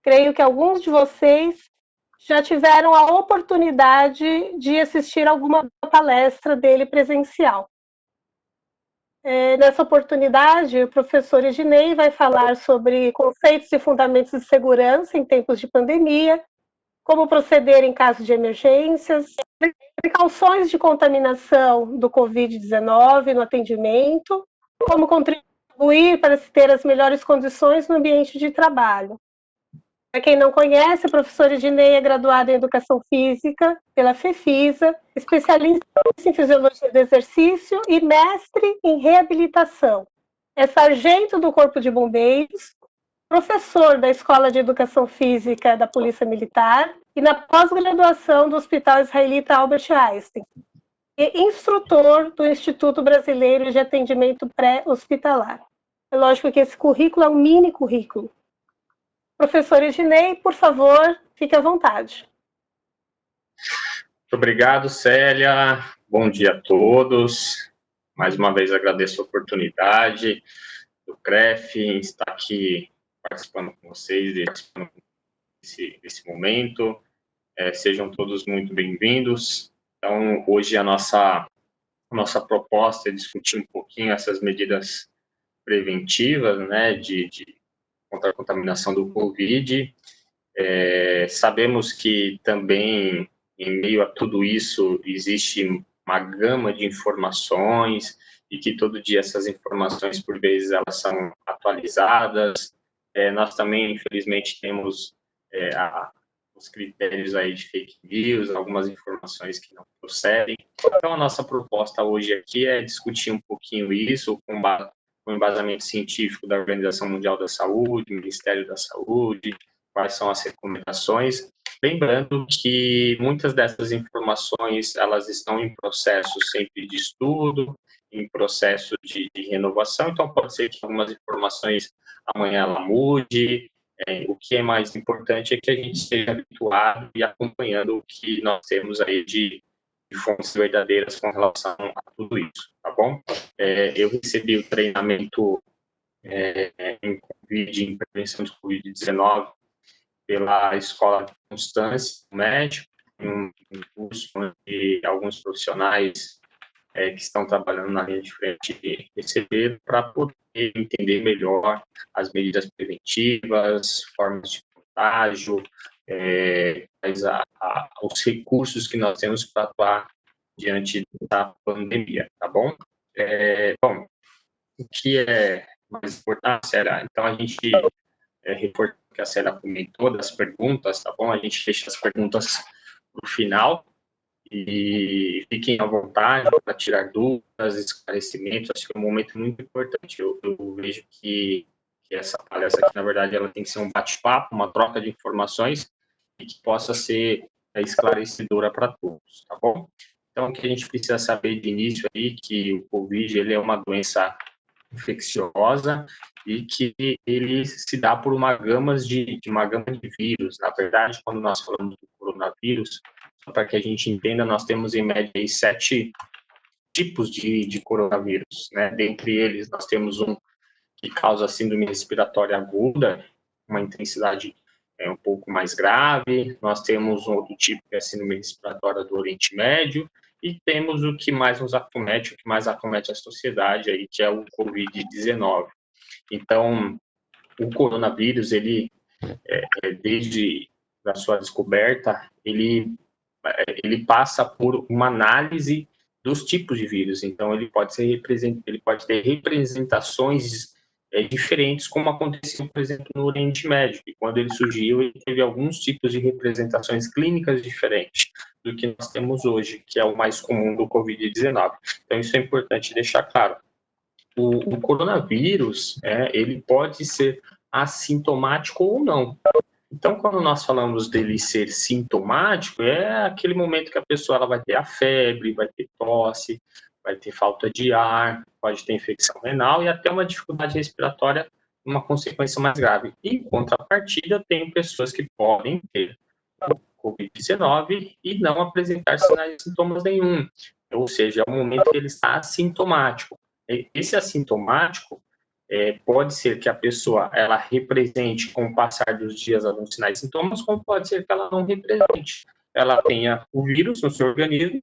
Creio que alguns de vocês já tiveram a oportunidade de assistir alguma palestra dele presencial. Nessa oportunidade, o professor Ednei vai falar sobre conceitos e fundamentos de segurança em tempos de pandemia, como proceder em caso de emergências, precauções de contaminação do Covid-19 no atendimento, como contribuir para se ter as melhores condições no ambiente de trabalho. Para quem não conhece, o professor Ednei é graduado em Educação Física pela FEFISA, especialista em Fisiologia do Exercício e mestre em Reabilitação. É sargento do Corpo de Bombeiros, professor da Escola de Educação Física da Polícia Militar e na pós-graduação do Hospital Israelita Albert Einstein, e instrutor do Instituto Brasileiro de Atendimento Pré-Hospitalar. É lógico que esse currículo é um mini currículo. Professor Ednei, por favor, fique à vontade. Muito obrigado, Célia. Bom dia a todos. Mais uma vez agradeço a oportunidade do CREF em estar aqui participando com vocês desse momento. Sejam todos muito bem-vindos. Então, hoje a nossa proposta é discutir um pouquinho essas medidas preventivas, né, contra a contaminação do Covid. Sabemos que também, em meio a tudo isso, existe uma gama de informações e que todo dia essas informações, por vezes, elas são atualizadas. Nós também, infelizmente, temos os critérios aí de fake news, algumas informações que não procedem. Então, a nossa proposta hoje aqui é discutir um pouquinho isso com o embasamento científico da Organização Mundial da Saúde, Ministério da Saúde, quais são as recomendações. Lembrando que muitas dessas informações, elas estão em processo sempre de estudo, em processo de renovação, então pode ser que algumas informações amanhã ela mude. O que é mais importante é que a gente esteja habituado e acompanhando o que nós temos aí de fontes verdadeiras com relação a tudo isso, tá bom? Eu recebi o treinamento em Covid, em prevenção de Covid-19, pela Escola de Constância, médico, um curso onde alguns profissionais que estão trabalhando na linha de frente receberam para poder entender melhor as medidas preventivas, formas de contágio, os recursos que nós temos para atuar diante da pandemia, tá bom? Bom, o que é mais importante, Célia? Então, a gente reportou que a Célia comentou das perguntas, tá bom? A gente deixa as perguntas para o final e fiquem à vontade para tirar dúvidas, esclarecimentos. Acho que é um momento muito importante. Eu vejo que essa palestra aqui, na verdade, ela tem que ser um bate-papo, uma troca de informações e que possa ser esclarecedora para todos, tá bom? Então, o que a gente precisa saber de início aí, que o Covid, ele é uma doença infecciosa e que ele se dá por uma gama de vírus. Na verdade, quando nós falamos do coronavírus, para que a gente entenda, nós temos em média aí 7 tipos de coronavírus, né? Dentre eles, nós temos um que causa síndrome respiratória aguda, uma intensidade um pouco mais grave. Nós temos um outro tipo que é a síndrome respiratória do Oriente Médio, e temos o que mais nos acomete, o que mais acomete a sociedade, aí, que é o Covid-19. Então, o coronavírus, ele, desde a sua descoberta, ele passa por uma análise dos tipos de vírus. Então, ele pode ter representações diferentes, como aconteceu, por exemplo, no Oriente Médio, e quando ele surgiu, ele teve alguns tipos de representações clínicas diferentes do que nós temos hoje, que é o mais comum do Covid-19. Então, isso é importante deixar claro. O coronavírus, ele pode ser assintomático ou não. Então, quando nós falamos dele ser sintomático, é aquele momento que a pessoa ela vai ter a febre, vai ter tosse, vai ter falta de ar, pode ter infecção renal e até uma dificuldade respiratória, uma consequência mais grave. Em contrapartida, tem pessoas que podem ter Covid-19 e não apresentar sinais e sintomas nenhum. Ou seja, é o momento que ele está assintomático. Esse assintomático, pode ser que a pessoa ela represente, com o passar dos dias, alguns sinais e sintomas, como pode ser que ela não represente. Ela tenha o vírus no seu organismo,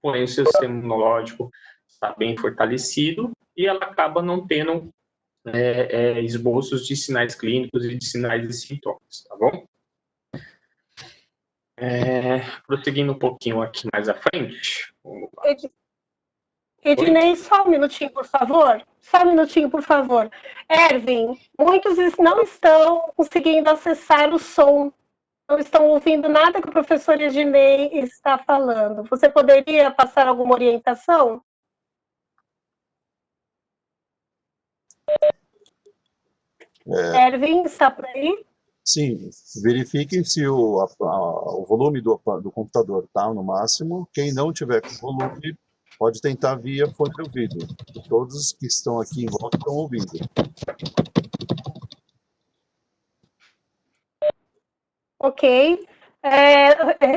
porém o seu sistema imunológico está bem fortalecido e ela acaba não tendo esboços de sinais clínicos e de sinais e sintomas, tá bom? Prosseguindo um pouquinho aqui mais à frente. Vamos lá. Ednei, só um minutinho, por favor. Só um minutinho, por favor. Erwin, muitos não estão conseguindo acessar o som. Não estão ouvindo nada que o professor Ednei está falando. Você poderia passar alguma orientação? Erwin, está por aí? Sim, verifiquem se o volume do computador está no máximo. Quem não tiver com volume, pode tentar via fone de ouvido. Todos que estão aqui em volta estão ouvindo. Ok.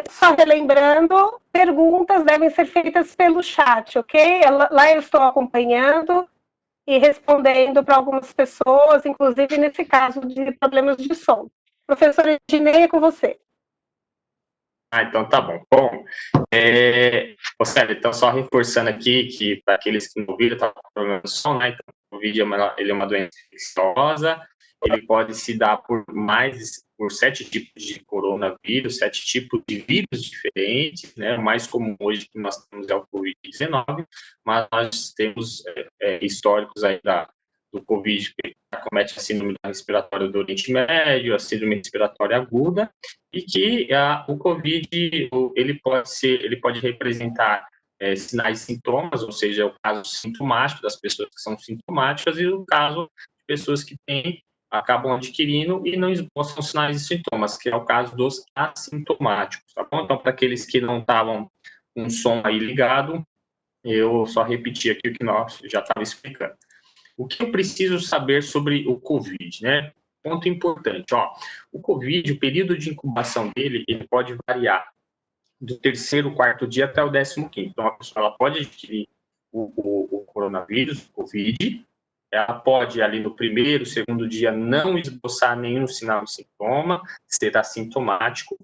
Só relembrando, perguntas devem ser feitas pelo chat, ok? Lá eu estou acompanhando e respondendo para algumas pessoas, inclusive nesse caso de problemas de som. Professora Ednei, é com você. Então tá bom. Bom, Célio, então só reforçando aqui que para aqueles que não ouviram, tá com problema de som, né? Então, o Covid ele é uma doença infecciosa, ele pode se dar por 7 tipos de coronavírus, 7 tipos de vírus diferentes, né? O mais comum hoje que nós temos é o Covid-19, mas nós temos históricos aí do Covid, que acomete a síndrome respiratória do Oriente Médio, a síndrome respiratória aguda, e que o Covid ele pode representar sinais e sintomas, ou seja, o caso sintomático das pessoas que são sintomáticas e o caso de pessoas que acabam adquirindo e não esboçam sinais e sintomas, que é o caso dos assintomáticos, tá bom? Então, para aqueles que não estavam com o som aí ligado, eu só repeti aqui o que nós já estava explicando. O que eu preciso saber sobre o Covid, né? Ponto importante, o Covid, o período de incubação dele, ele pode variar do 3º, 4º dia até o 15º. Então, a pessoa ela pode adquirir o coronavírus, o Covid, ela pode, ali no 1º, 2º dia, não esboçar nenhum sinal e sintoma, ser assintomático,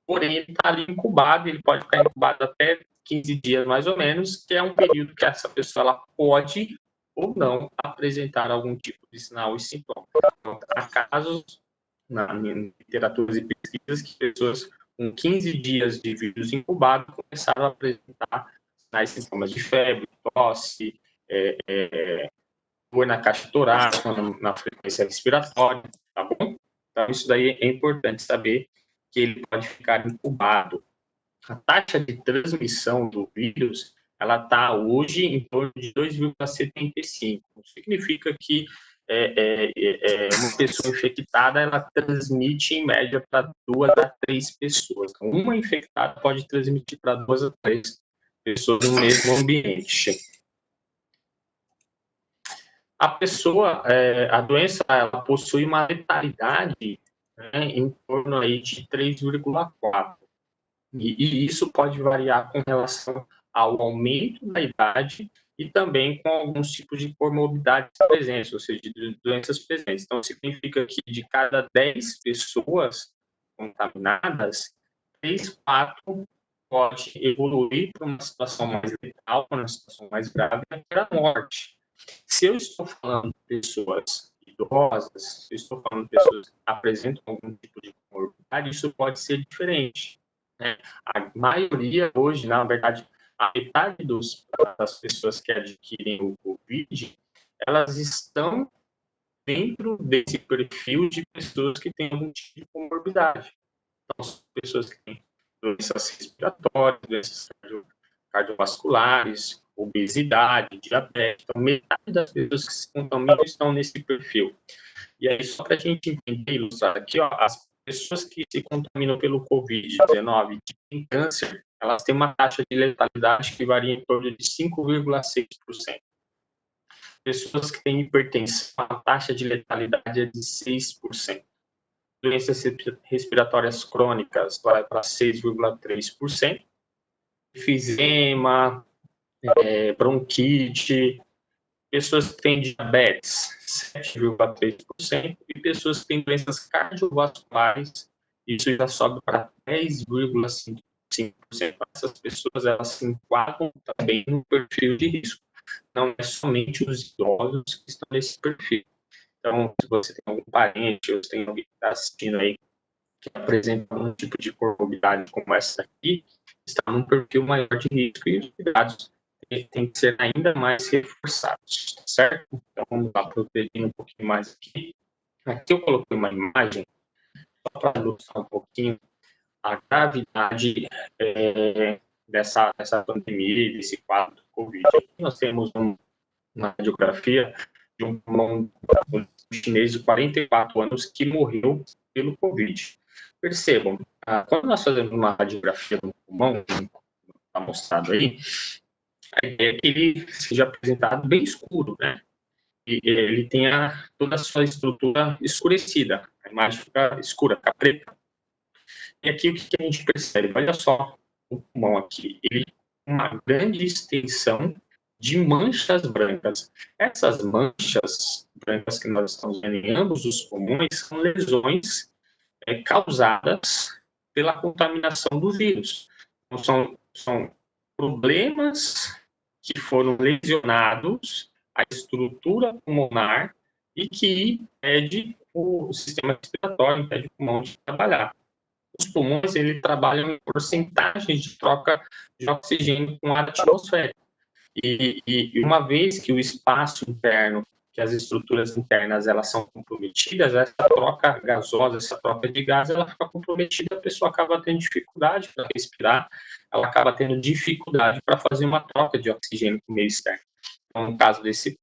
porém, ele está ali incubado, ele pode ficar incubado até 15 dias, mais ou menos, que é um período que essa pessoa ela pode ou não apresentar algum tipo de sinal e sintoma. Então, há casos, na literatura e pesquisas, que pessoas com 15 dias de vírus incubado começaram a apresentar sinais e sintomas de febre, tosse, dor na caixa torácica, na frequência respiratória, tá bom? Então, isso daí é importante saber que ele pode ficar incubado. A taxa de transmissão do vírus, ela está hoje em torno de 2,75. Significa que uma pessoa infectada, ela transmite em média para 2 a 3 pessoas. Então, uma infectada pode transmitir para 2 a 3 pessoas no mesmo ambiente. A doença, ela possui uma letalidade, né, em torno aí de 3,4. E isso pode variar com relação ao aumento da idade e também com alguns tipos de comorbidades presentes, ou seja, de doenças presentes. Então, significa que de cada 10 pessoas contaminadas, 3, 4 pode evoluir para uma situação mais letal, para uma situação mais grave, até a morte. Se eu estou falando de pessoas idosas, se eu estou falando de pessoas que apresentam algum tipo de comorbidade, isso pode ser diferente. A maioria hoje, na verdade, a metade das pessoas que adquirem o Covid, elas estão dentro desse perfil de pessoas que têm algum tipo de comorbidade. Então, são pessoas que têm doenças respiratórias, doenças cardiovasculares, obesidade, diabetes. Então, metade das pessoas que se contaminam estão nesse perfil. E aí, só para a gente entender, ilustrar aqui, as pessoas que se contaminam pelo Covid-19 e têm câncer, elas têm uma taxa de letalidade que varia em torno de 5,6%. Pessoas que têm hipertensão, a taxa de letalidade é de 6%. Doenças respiratórias crônicas vai para 6,3%. Enfisema, bronquite, pessoas que têm diabetes, 7,3%, e pessoas que têm doenças cardiovasculares, isso já sobe para 10,5%. Essas pessoas, elas se enquadram também no perfil de risco. Não é somente os idosos que estão nesse perfil. Então, se você tem algum parente, ou se tem alguém que está assistindo aí, que apresenta um tipo de comorbidade como essa aqui, está num perfil maior de risco, e os cuidados têm que ser ainda mais reforçados, tá certo? Então, vamos lá, progredindo um pouquinho mais aqui. Aqui eu coloquei uma imagem, só para ilustrar um pouquinho a gravidade dessa pandemia, desse quadro do Covid. Aqui nós temos uma radiografia de um pulmão chinês de 44 anos que morreu pelo Covid. Percebam, quando nós fazemos uma radiografia do pulmão, está mostrado aí, a ideia é que ele seja apresentado bem escuro, né? E ele tenha toda a sua estrutura escurecida, a imagem fica escura, fica preta. E aqui o que a gente percebe? Olha só o pulmão aqui, ele tem uma grande extensão de manchas brancas. Essas manchas brancas que nós estamos vendo em ambos os pulmões são lesões causadas pela contaminação do vírus. Então, são problemas que foram lesionados a estrutura pulmonar e que impede o sistema respiratório, impede o pulmão de trabalhar. Os pulmões, ele trabalham em porcentagens de troca de oxigênio com ar atmosférico. E uma vez que o espaço interno, que as estruturas internas, elas são comprometidas, essa troca gasosa, essa troca de gás, ela fica comprometida, a pessoa acaba tendo dificuldade para respirar, ela acaba tendo dificuldade para fazer uma troca de oxigênio com o meio externo. Então, no caso desse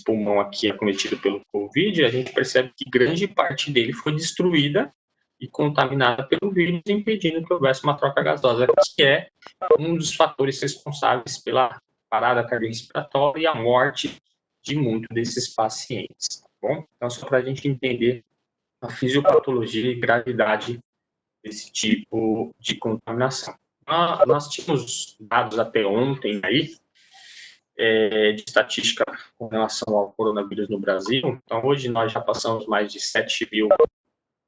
pulmão aqui acometido pelo Covid, a gente percebe que grande parte dele foi destruída e contaminada pelo vírus, impedindo que houvesse uma troca gasosa, que é um dos fatores responsáveis pela parada cardiorrespiratória e a morte de muitos desses pacientes, tá bom? Então, só para a gente entender a fisiopatologia e gravidade desse tipo de contaminação. Nós tínhamos dados até ontem aí, de estatística com relação ao coronavírus no Brasil. Então, hoje nós já passamos mais de 7 mil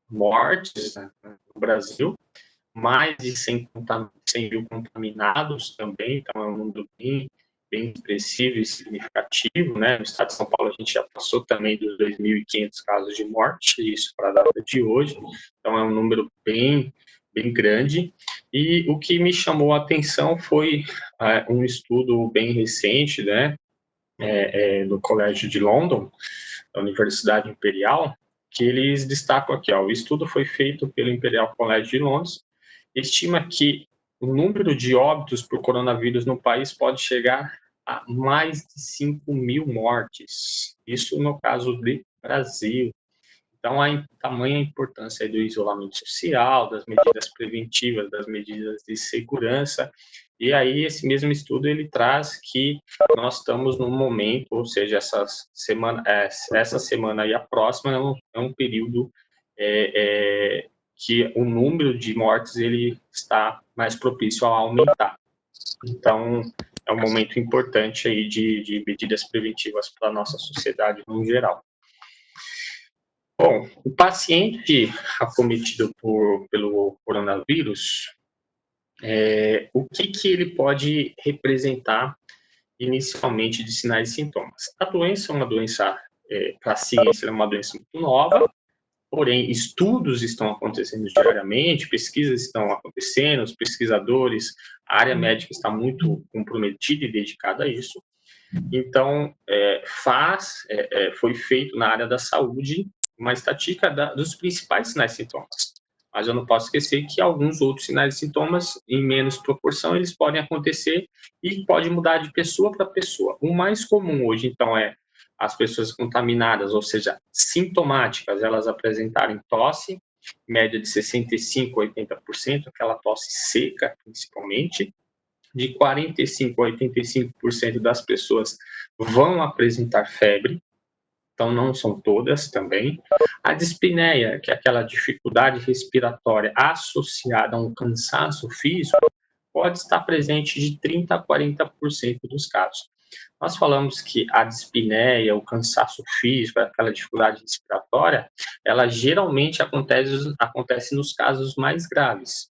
mortes, né, no Brasil, mais de 100 mil contaminados também, então é um número bem expressivo e significativo, né? No estado de São Paulo a gente já passou também dos 2.500 casos de morte, isso para a data de hoje, então é um número bem grande. E o que me chamou a atenção foi um estudo bem recente, né? No Colégio de London, da Universidade Imperial, que eles destacam aqui, o estudo foi feito pelo Imperial College de Londres, estima que o número de óbitos por coronavírus no país pode chegar a mais de 5 mil mortes, isso no caso do Brasil. Então, a tamanha importância do isolamento social, das medidas preventivas, das medidas de segurança. E aí, esse mesmo estudo, ele traz que nós estamos num momento, ou seja, essa semana e a próxima é um período que o número de mortes, ele está mais propício a aumentar. Então, é um momento importante aí de medidas preventivas para a nossa sociedade no geral. Bom, o paciente acometido pelo coronavírus, o que ele pode representar inicialmente de sinais e sintomas? A doença é uma doença, para a ciência, é uma doença muito nova, porém, estudos estão acontecendo diariamente, pesquisas estão acontecendo, os pesquisadores, a área médica está muito comprometida e dedicada a isso. Então, foi feito na área da saúde uma estatística dos principais sinais e sintomas. Mas eu não posso esquecer que alguns outros sinais e sintomas, em menos proporção, eles podem acontecer e pode mudar de pessoa para pessoa. O mais comum hoje, então, é as pessoas contaminadas, ou seja, sintomáticas, elas apresentarem tosse, média de 65% a 80%, aquela tosse seca, principalmente. De 45% a 85% das pessoas vão apresentar febre, então não são todas também. A dispneia, que é aquela dificuldade respiratória associada a um cansaço físico, pode estar presente de 30% a 40% dos casos. nós falamos que a dispneia, o cansaço físico, aquela dificuldade respiratória, ela geralmente acontece nos casos mais graves.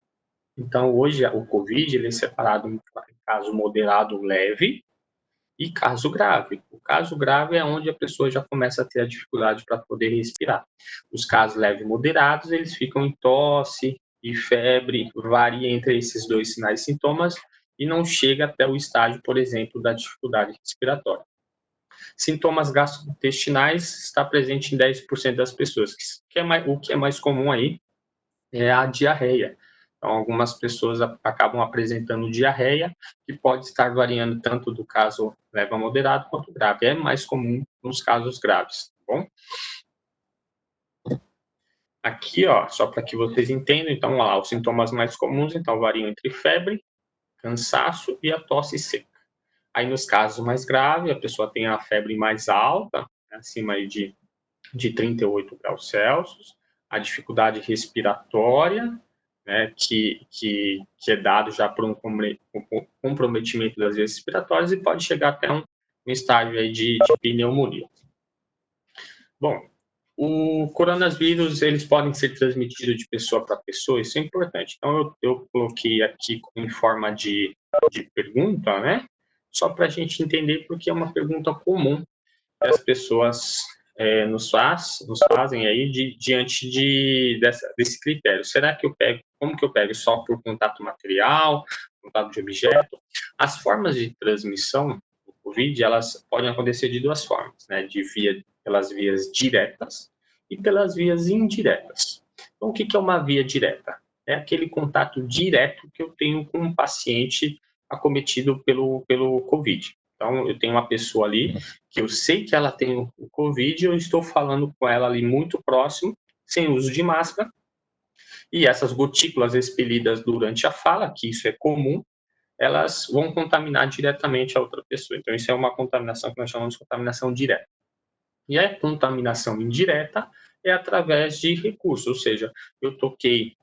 Então, hoje, o COVID ele é separado em caso moderado, leve, e caso grave. O caso grave é onde a pessoa já começa a ter a dificuldade para poder respirar. Os casos leves e moderados, eles ficam em tosse e febre, varia entre esses dois sinais e sintomas e não chega até o estágio, por exemplo, da dificuldade respiratória. Sintomas gastrointestinais está presente em 10% das pessoas, o que é mais comum aí é a diarreia. Então, algumas pessoas acabam apresentando diarreia, que pode estar variando tanto do caso leve a moderado quanto grave. É mais comum nos casos graves, tá bom? Aqui, ó, só para que vocês entendam, então, olha lá, os sintomas mais comuns, então, variam entre febre, cansaço e a tosse seca. Aí, nos casos mais graves, a pessoa tem a febre mais alta, acima aí de 38 graus Celsius, a dificuldade respiratória, né, que é dado já por um comprometimento das vias respiratórias e pode chegar até um estágio aí de pneumonia. Bom, o coronavírus, eles podem ser transmitidos de pessoa para pessoa, isso é importante. Então, eu coloquei aqui em forma de pergunta, né, só para a gente entender, porque é uma pergunta comum que as pessoas nos fazem aí diante desse critério. Será que como que eu pego? Só por contato material, contato de objeto? As formas de transmissão do COVID, elas podem acontecer de duas formas, né? Pelas vias diretas e pelas vias indiretas. Então, o que é uma via direta? É aquele contato direto que eu tenho com um paciente acometido pelo COVID. Então, eu tenho uma pessoa ali que eu sei que ela tem o COVID, eu estou falando com ela ali muito próximo, sem uso de máscara, e essas gotículas expelidas durante a fala, que isso é comum, elas vão contaminar diretamente a outra pessoa. Então, isso é uma contaminação que nós chamamos de contaminação direta. E a contaminação indireta é através de recursos, ou seja, eu toquei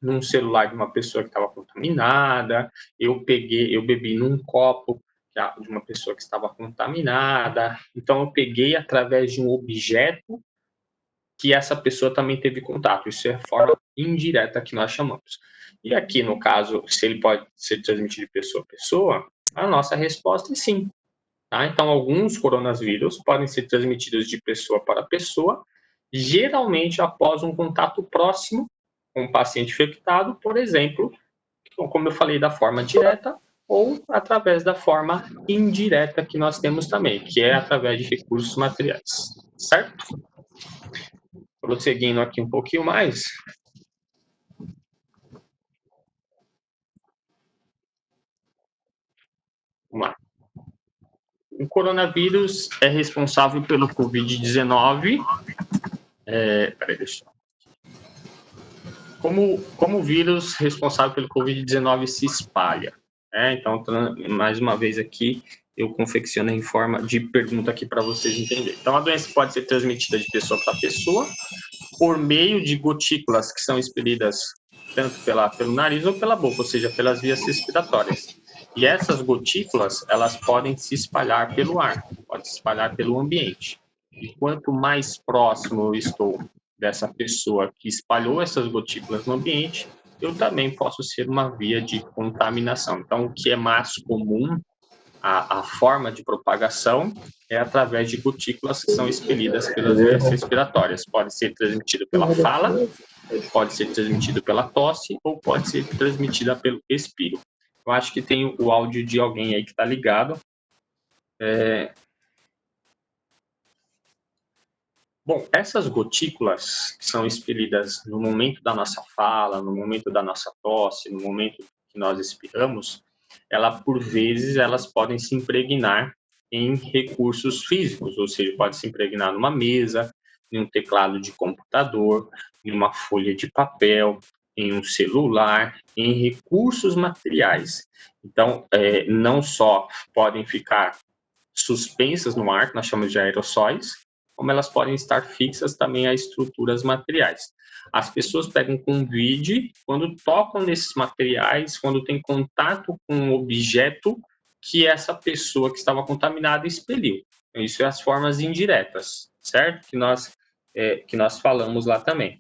num celular de uma pessoa que estava contaminada, eu bebi num copo de uma pessoa que estava contaminada, então eu peguei através de um objeto que essa pessoa também teve contato, isso é a forma indireta que nós chamamos. E aqui, no caso, se ele pode ser transmitido de pessoa a pessoa, a nossa resposta é sim. Tá? Então, alguns coronavírus podem ser transmitidos de pessoa para pessoa, geralmente após um contato próximo com o paciente infectado, por exemplo, como eu falei, da forma direta ou através da forma indireta que nós temos também, que é através de recursos materiais, certo? Prosseguindo aqui um pouquinho mais. Vamos lá. O coronavírus é responsável pelo Covid-19. Peraí, deixa eu... Como o vírus responsável pelo Covid-19 se espalha? Então, mais uma vez aqui, eu confeccionei em forma de pergunta aqui para vocês entenderem. Então, a doença pode ser transmitida de pessoa para pessoa por meio de gotículas que são expelidas tanto pelo nariz ou pela boca, ou seja, pelas vias respiratórias. E essas gotículas, elas podem se espalhar pelo ar, podem se espalhar pelo ambiente. E quanto mais próximo eu estou dessa pessoa que espalhou essas gotículas no ambiente, eu também posso ser uma via de contaminação. Então, o que é mais comum, a forma de propagação é através de gotículas que são expelidas pelas vias respiratórias. Pode ser transmitido pela fala, pode ser transmitido pela tosse ou pode ser transmitida pelo expiro. Eu acho que tem o áudio de alguém aí que está ligado. Bom, essas gotículas que são expelidas no momento da nossa fala, no momento da nossa tosse, no momento que nós expiramos, por vezes, elas podem se impregnar em recursos físicos, ou seja, pode se impregnar numa mesa, em um teclado de computador, em uma folha de papel, em um celular, em recursos materiais. Então, não só podem ficar suspensas no ar, que nós chamamos de aerossóis, como elas podem estar fixas também a estruturas materiais. As pessoas pegam Covid quando tocam nesses materiais, quando tem contato com um objeto que essa pessoa que estava contaminada expeliu. Isso é as formas indiretas, certo? Que nós falamos lá também.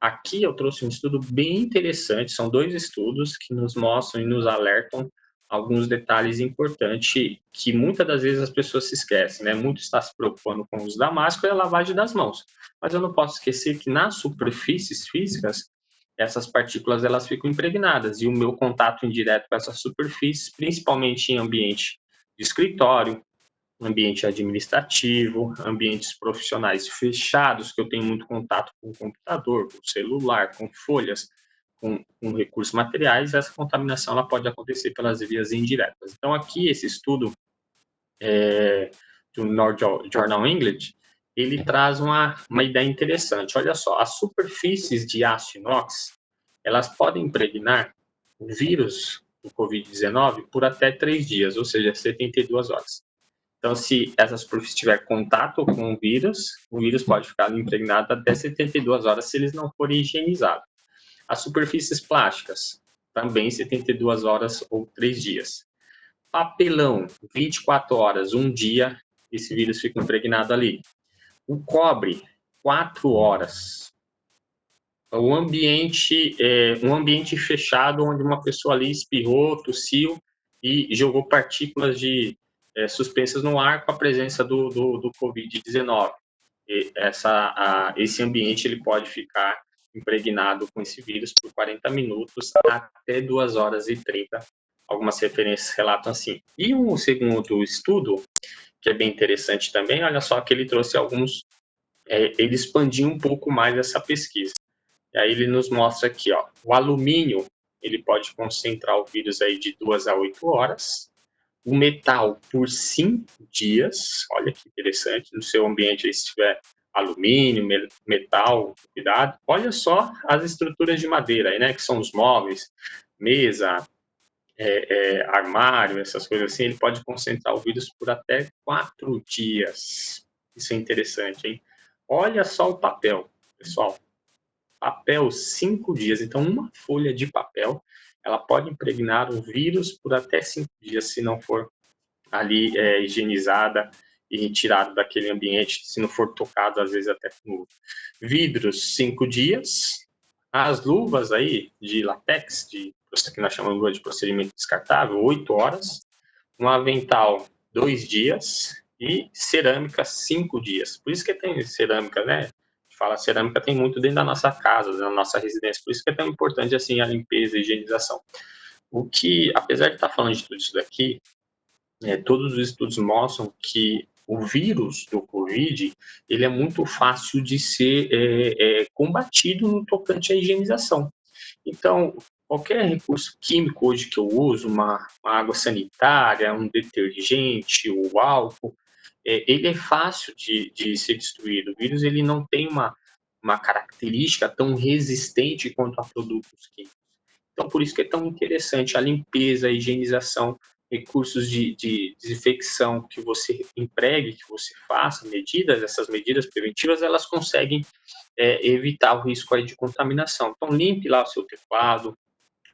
Aqui eu trouxe um estudo bem interessante, são 2 estudos que nos mostram e nos alertam alguns detalhes importantes que muitas das vezes as pessoas se esquecem, né? Muito está se preocupando com o uso da máscara e a lavagem das mãos. Mas eu não posso esquecer que nas superfícies físicas, essas partículas elas ficam impregnadas e o meu contato indireto com essas superfícies, principalmente em ambiente de escritório, ambiente administrativo, ambientes profissionais fechados, que eu tenho muito contato com o computador, com o celular, com folhas, com recursos materiais, essa contaminação ela pode acontecer pelas vias indiretas. Então, aqui, esse estudo do North Journal English, ele traz uma ideia interessante. Olha só, as superfícies de aço inox, elas podem impregnar o vírus do Covid-19 por até 3 dias, ou seja, 72 horas. Então, se essa superfície tiver contato com o vírus pode ficar impregnado até 72 horas se eles não forem higienizados. As superfícies plásticas, também 72 horas ou 3 dias. Papelão, 24 horas, 1 dia, esse vírus fica impregnado ali. O cobre, 4 horas. Um ambiente fechado, onde uma pessoa ali espirrou, tossiu e jogou partículas suspensas no ar com a presença do Covid-19. Esse ambiente ele pode ficar impregnado com esse vírus por 40 minutos até 2 horas e 30. Algumas referências relatam assim. E um segundo estudo, que é bem interessante também, olha só que ele trouxe ele expandiu um pouco mais essa pesquisa. E aí ele nos mostra aqui, ó, o alumínio, ele pode concentrar o vírus aí de 2 a 8 horas, o metal por 5 dias, olha que interessante, no seu ambiente aí, se tiver alumínio, metal, cuidado. Olha só as estruturas de madeira aí, né, que são os móveis, mesa, armário, essas coisas assim, ele pode concentrar o vírus por até 4 dias. Isso é interessante, hein? Olha só o papel, pessoal. Papel, 5 dias. Então, uma folha de papel, ela pode impregnar o vírus por até 5 dias, se não for ali higienizada e retirado daquele ambiente, se não for tocado, às vezes até com luva. Vidros, 5 dias. As luvas aí de látex, que nós chamamos de procedimento descartável, 8 horas. Um avental, 2 dias. E cerâmica, 5 dias. Por isso que tem cerâmica, né? Fala, cerâmica tem muito dentro da nossa casa, da nossa residência. Por isso que é tão importante assim a limpeza e a higienização. O que, apesar de estar falando de tudo isso daqui, todos os estudos mostram que o vírus do Covid, ele é muito fácil de ser combatido no tocante à higienização. Então, qualquer recurso químico hoje que eu uso, uma água sanitária, um detergente, o álcool, ele é fácil de ser destruído. O vírus ele não tem uma característica tão resistente quanto a produtos químicos. Então, por isso que é tão interessante a limpeza, a higienização, recursos de desinfecção que você empregue, que você faça, essas medidas preventivas, elas conseguem evitar o risco aí de contaminação. Então, limpe lá o seu teclado,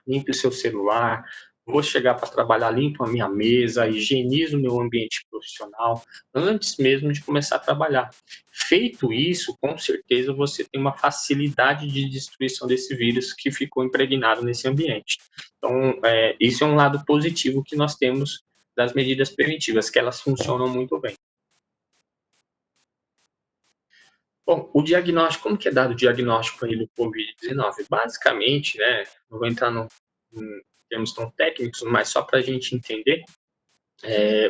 limpe o seu celular, vou chegar para trabalhar, limpo a minha mesa, higienizo o meu ambiente profissional, antes mesmo de começar a trabalhar. Feito isso, com certeza você tem uma facilidade de destruição desse vírus que ficou impregnado nesse ambiente. Então, isso é um lado positivo que nós temos das medidas preventivas, que elas funcionam muito bem. Bom, o diagnóstico, como que é dado o diagnóstico aí do Covid-19? Basicamente, né, não vou entrar em termos tão técnicos, mas só para a gente entender,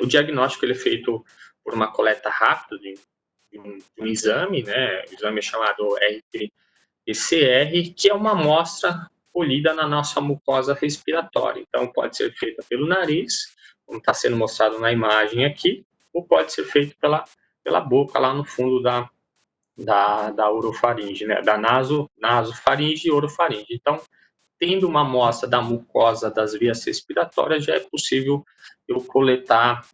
o diagnóstico ele é feito por uma coleta rápida de um exame, né, o exame é chamado RT-PCR, que é uma amostra colhida na nossa mucosa respiratória. Então, pode ser feita pelo nariz, como está sendo mostrado na imagem aqui, ou pode ser feito pela boca, lá no fundo da orofaringe, né? Da nasofaringe e orofaringe. Então, tendo uma amostra da mucosa das vias respiratórias, já é possível eu coletar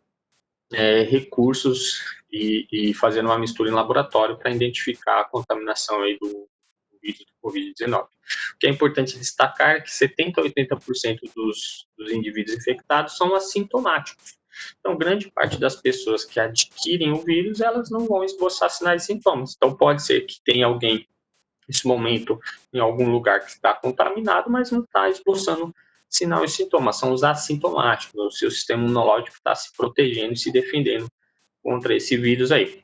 recursos e fazer uma mistura em laboratório para identificar a contaminação aí do vírus do Covid-19. O que é importante destacar é que 70% a 80% dos indivíduos infectados são assintomáticos. Então, grande parte das pessoas que adquirem o vírus, elas não vão esboçar sinais e sintomas. Então, pode ser que tenha alguém, nesse momento, em algum lugar que está contaminado, mas não está esboçando sinal e sintoma. São os assintomáticos. O seu sistema imunológico está se protegendo e se defendendo contra esse vírus aí.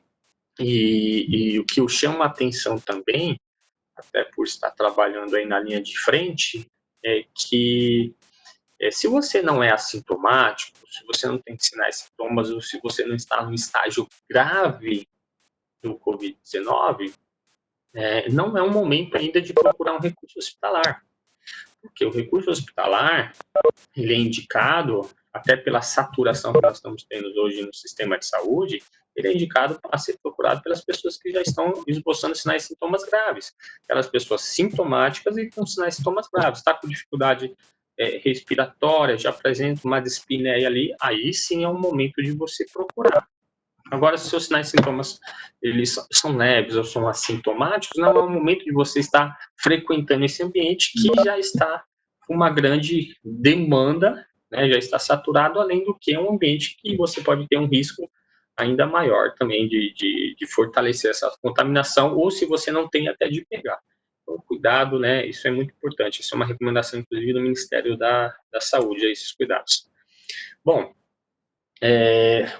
E o que eu chamo a atenção também, até por estar trabalhando aí na linha de frente, é que se você não é assintomático, se você não tem sinais e sintomas, ou se você não está no estágio grave do Covid-19, não é um momento ainda de procurar um recurso hospitalar. Porque o recurso hospitalar, ele é indicado, até pela saturação que nós estamos tendo hoje no sistema de saúde, ele é indicado para ser procurado pelas pessoas que já estão esboçando sinais e sintomas graves. Aquelas pessoas sintomáticas e com sinais e sintomas graves. Está com dificuldade respiratória, já apresenta uma dispneia ali, aí sim é um momento de você procurar. Agora, se seus sinais e sintomas eles são leves ou são assintomáticos, não é o momento de você estar frequentando esse ambiente que já está com uma grande demanda, né, já está saturado, além do que é um ambiente que você pode ter um risco ainda maior também de fortalecer essa contaminação, ou se você não tem, até de pegar. Então, cuidado, né, isso é muito importante, isso é uma recomendação, inclusive, do Ministério da Saúde, esses cuidados. Bom,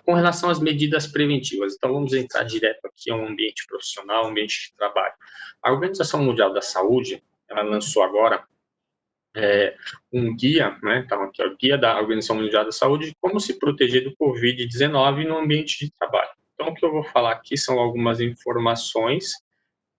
com relação às medidas preventivas, então vamos entrar direto aqui a um ambiente profissional, um ambiente de trabalho. A Organização Mundial da Saúde, ela lançou agora um guia, né, então aqui é o guia da Organização Mundial da Saúde de como se proteger do Covid-19 no ambiente de trabalho. Então o que eu vou falar aqui são algumas informações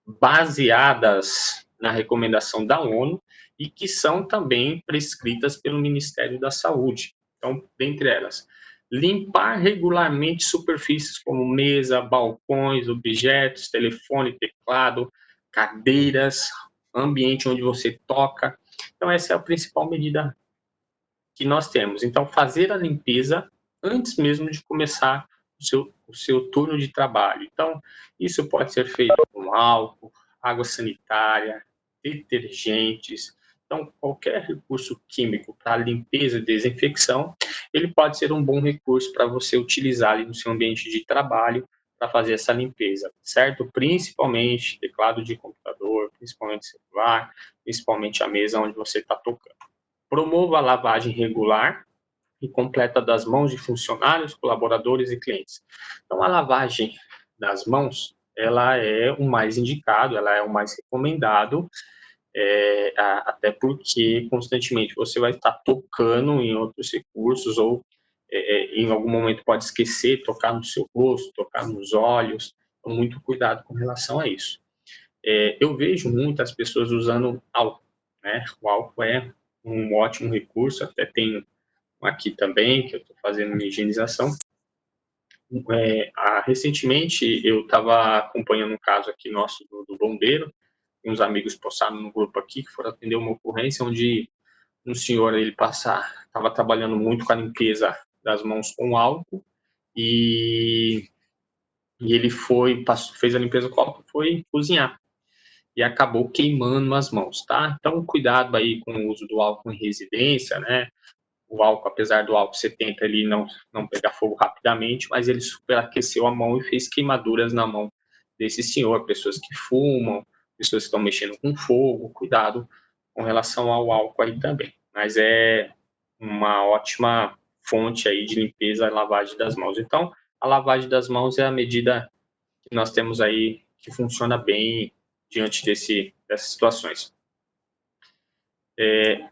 baseadas na recomendação da ONU e que são também prescritas pelo Ministério da Saúde. Então, dentre elas, limpar regularmente superfícies como mesa, balcões, objetos, telefone, teclado, cadeiras, ambiente onde você toca. Então, essa é a principal medida que nós temos. Então, fazer a limpeza antes mesmo de começar o seu turno de trabalho. Então, isso pode ser feito com álcool, água sanitária, detergentes. Então, qualquer recurso químico para limpeza e desinfecção, ele pode ser um bom recurso para você utilizar ali no seu ambiente de trabalho para fazer essa limpeza, certo? Principalmente teclado de computador, principalmente celular, principalmente a mesa onde você está tocando. Promova a lavagem regular e completa das mãos de funcionários, colaboradores e clientes. Então, a lavagem das mãos, ela é o mais indicado, ela é o mais recomendado, até porque constantemente você vai estar tocando em outros recursos ou em algum momento pode esquecer, tocar no seu rosto, tocar nos olhos. Então, muito cuidado com relação a isso. Eu vejo muitas pessoas usando álcool, né? O álcool é um ótimo recurso, até tenho aqui também, que eu estou fazendo minha higienização. Recentemente, eu estava acompanhando um caso aqui nosso do bombeiro, uns amigos postaram no grupo aqui, que foram atender uma ocorrência onde um senhor, ele estava trabalhando muito com a limpeza das mãos com álcool, e ele fez a limpeza com álcool, foi cozinhar, e acabou queimando as mãos, tá? Então, cuidado aí com o uso do álcool em residência, né? O álcool, apesar do álcool 70 ele não pegar fogo rapidamente, mas ele superaqueceu a mão e fez queimaduras na mão desse senhor. Pessoas que fumam, pessoas que estão mexendo com fogo, cuidado com relação ao álcool aí também. Mas é uma ótima fonte aí de limpeza e lavagem das mãos. Então, a lavagem das mãos é a medida que nós temos aí que funciona bem diante dessas situações.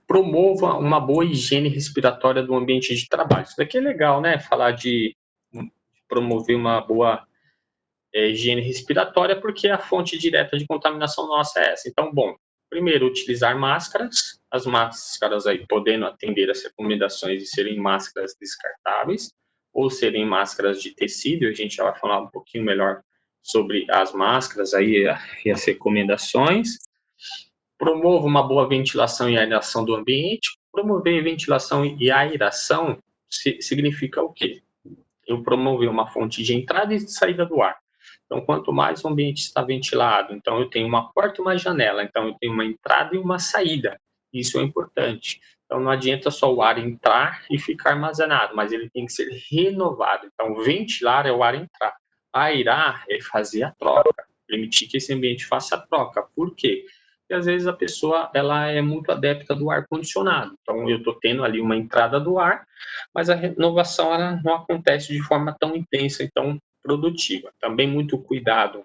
Promova uma boa higiene respiratória do ambiente de trabalho. Isso daqui é legal, né? Falar de promover uma boa higiene respiratória, porque a fonte direta de contaminação nossa é essa. Então, bom, primeiro, utilizar máscaras, as máscaras aí podendo atender as recomendações de serem máscaras descartáveis ou serem máscaras de tecido, a gente já vai falar um pouquinho melhor sobre as máscaras aí e as recomendações. Promova uma boa ventilação e aeração do ambiente. Promover ventilação e aeração significa o quê? Eu promover uma fonte de entrada e de saída do ar. Então, quanto mais o ambiente está ventilado, então eu tenho uma porta e uma janela, então eu tenho uma entrada e uma saída. Isso é importante. Então, não adianta só o ar entrar e ficar armazenado, mas ele tem que ser renovado. Então, ventilar é o ar entrar. Aerar é fazer a troca, permitir que esse ambiente faça a troca. Por quê? Porque, às vezes, a pessoa ela é muito adepta do ar-condicionado. Então, eu estou tendo ali uma entrada do ar, mas a renovação ela não acontece de forma tão intensa e tão produtiva. Também muito cuidado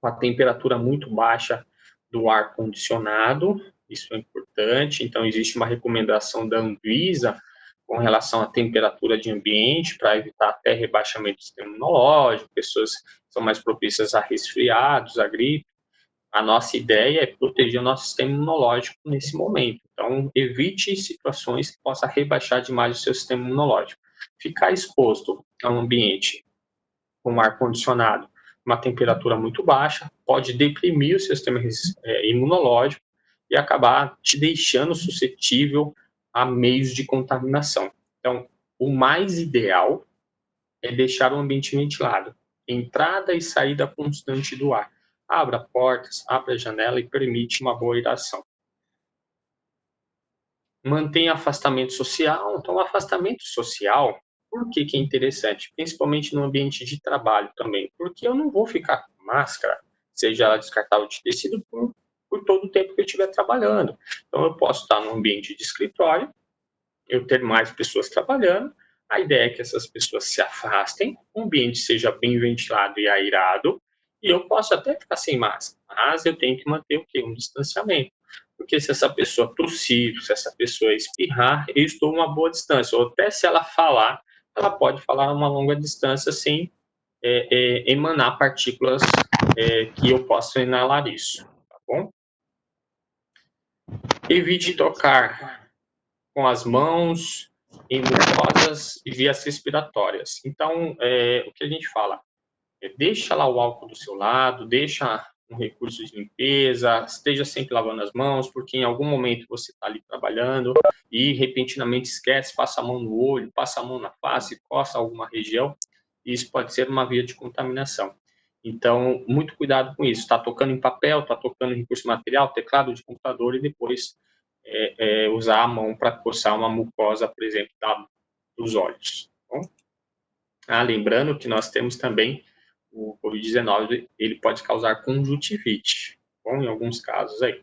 com a temperatura muito baixa do ar-condicionado, isso é importante. Então, existe uma recomendação da Anvisa com relação à temperatura de ambiente, para evitar até rebaixamento do sistema imunológico, pessoas são mais propícias a resfriados, a gripe. A nossa ideia é proteger o nosso sistema imunológico nesse momento. Então, evite situações que possam rebaixar demais o seu sistema imunológico. Ficar exposto a um ambiente com ar-condicionado, uma temperatura muito baixa, pode deprimir o sistema imunológico e acabar te deixando suscetível a meios de contaminação. Então, o mais ideal é deixar o ambiente ventilado, entrada e saída constante do ar. Abra portas, abra a janela e permite uma boa aeração. Mantenha afastamento social. Então, o afastamento social, por que é interessante? Principalmente no ambiente de trabalho também. Porque eu não vou ficar com máscara, seja ela descartável de tecido, por todo o tempo que eu estiver trabalhando. Então, eu posso estar no ambiente de escritório, eu ter mais pessoas trabalhando. A ideia é que essas pessoas se afastem, o ambiente seja bem ventilado e aerado, e eu posso até ficar sem máscara, mas eu tenho que manter o quê? Um distanciamento. Porque se essa pessoa tossir, se essa pessoa espirrar, eu estou a uma boa distância. Ou até se ela falar, ela pode falar a uma longa distância sem emanar partículas que eu possa inalar isso, tá bom? Evite tocar com as mãos em mucosas e vias respiratórias. Então, o que a gente fala? Deixa lá o álcool do seu lado, deixa um recurso de limpeza, esteja sempre lavando as mãos, porque em algum momento você está ali trabalhando e repentinamente esquece, passa a mão no olho, passa a mão na face, coça alguma região, e isso pode ser uma via de contaminação. Então, muito cuidado com isso. Está tocando em papel, está tocando em recurso material, teclado de computador, e depois usar a mão para coçar uma mucosa, por exemplo, dos olhos. Tá bom? Lembrando que nós temos também o Covid-19, ele pode causar conjuntivite, bom, em alguns casos aí.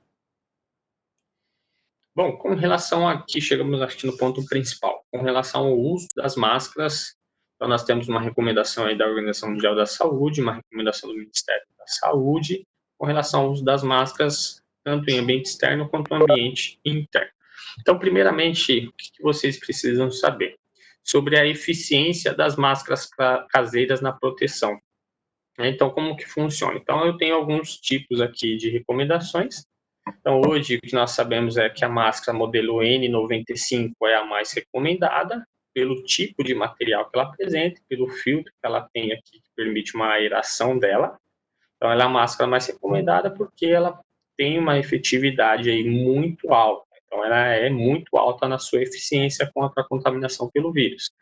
Bom, com relação aqui, chegamos aqui no ponto principal, com relação ao uso das máscaras, então nós temos uma recomendação aí da Organização Mundial da Saúde, uma recomendação do Ministério da Saúde, com relação ao uso das máscaras, tanto em ambiente externo quanto no ambiente interno. Então, primeiramente, o que vocês precisam saber? Sobre a eficiência das máscaras caseiras na proteção. Então, como que funciona? Então, eu tenho alguns tipos aqui de recomendações. Então, hoje, o que nós sabemos é que a máscara modelo N95 é a mais recomendada, pelo tipo de material que ela apresenta, pelo filtro que ela tem aqui, que permite uma aeração dela. Então, ela é a máscara mais recomendada porque ela tem uma efetividade aí muito alta. Então, ela é muito alta na sua eficiência contra a contaminação pelo vírus.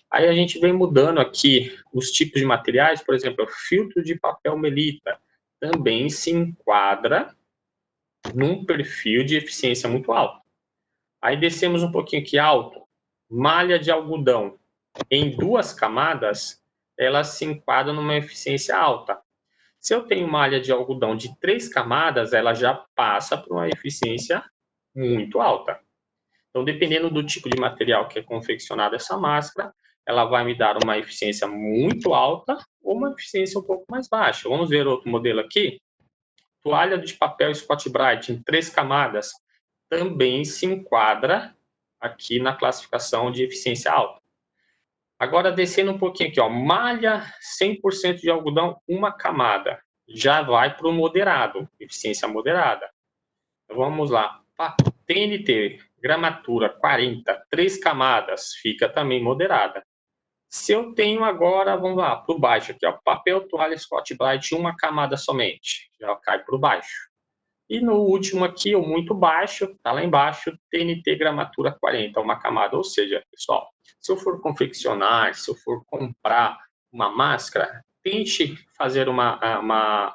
Aí a gente vem mudando aqui os tipos de materiais, por exemplo, o filtro de papel melita também se enquadra num perfil de eficiência muito alto. Aí descemos um pouquinho aqui alto, malha de algodão em 2 camadas, ela se enquadra numa eficiência alta. Se eu tenho malha de algodão de 3 camadas, ela já passa por uma eficiência muito alta. Então, dependendo do tipo de material que é confeccionado essa máscara, ela vai me dar uma eficiência muito alta ou uma eficiência um pouco mais baixa. Vamos ver outro modelo aqui. Toalha de papel Scott-Brite em 3 camadas também se enquadra aqui na classificação de eficiência alta. Agora, descendo um pouquinho aqui, ó, malha 100% de algodão, 1 camada. Já vai para o moderado, eficiência moderada. Então, vamos lá. TNT, gramatura 40, 3 camadas, fica também moderada. Se eu tenho agora, vamos lá, para o baixo aqui, ó, papel toalha Scott-Brite, 1 camada somente, já cai para o baixo. E no último aqui, o muito baixo, tá lá embaixo, TNT gramatura 40, 1 camada. Ou seja, pessoal, se eu for confeccionar, se eu for comprar uma máscara, tente fazer uma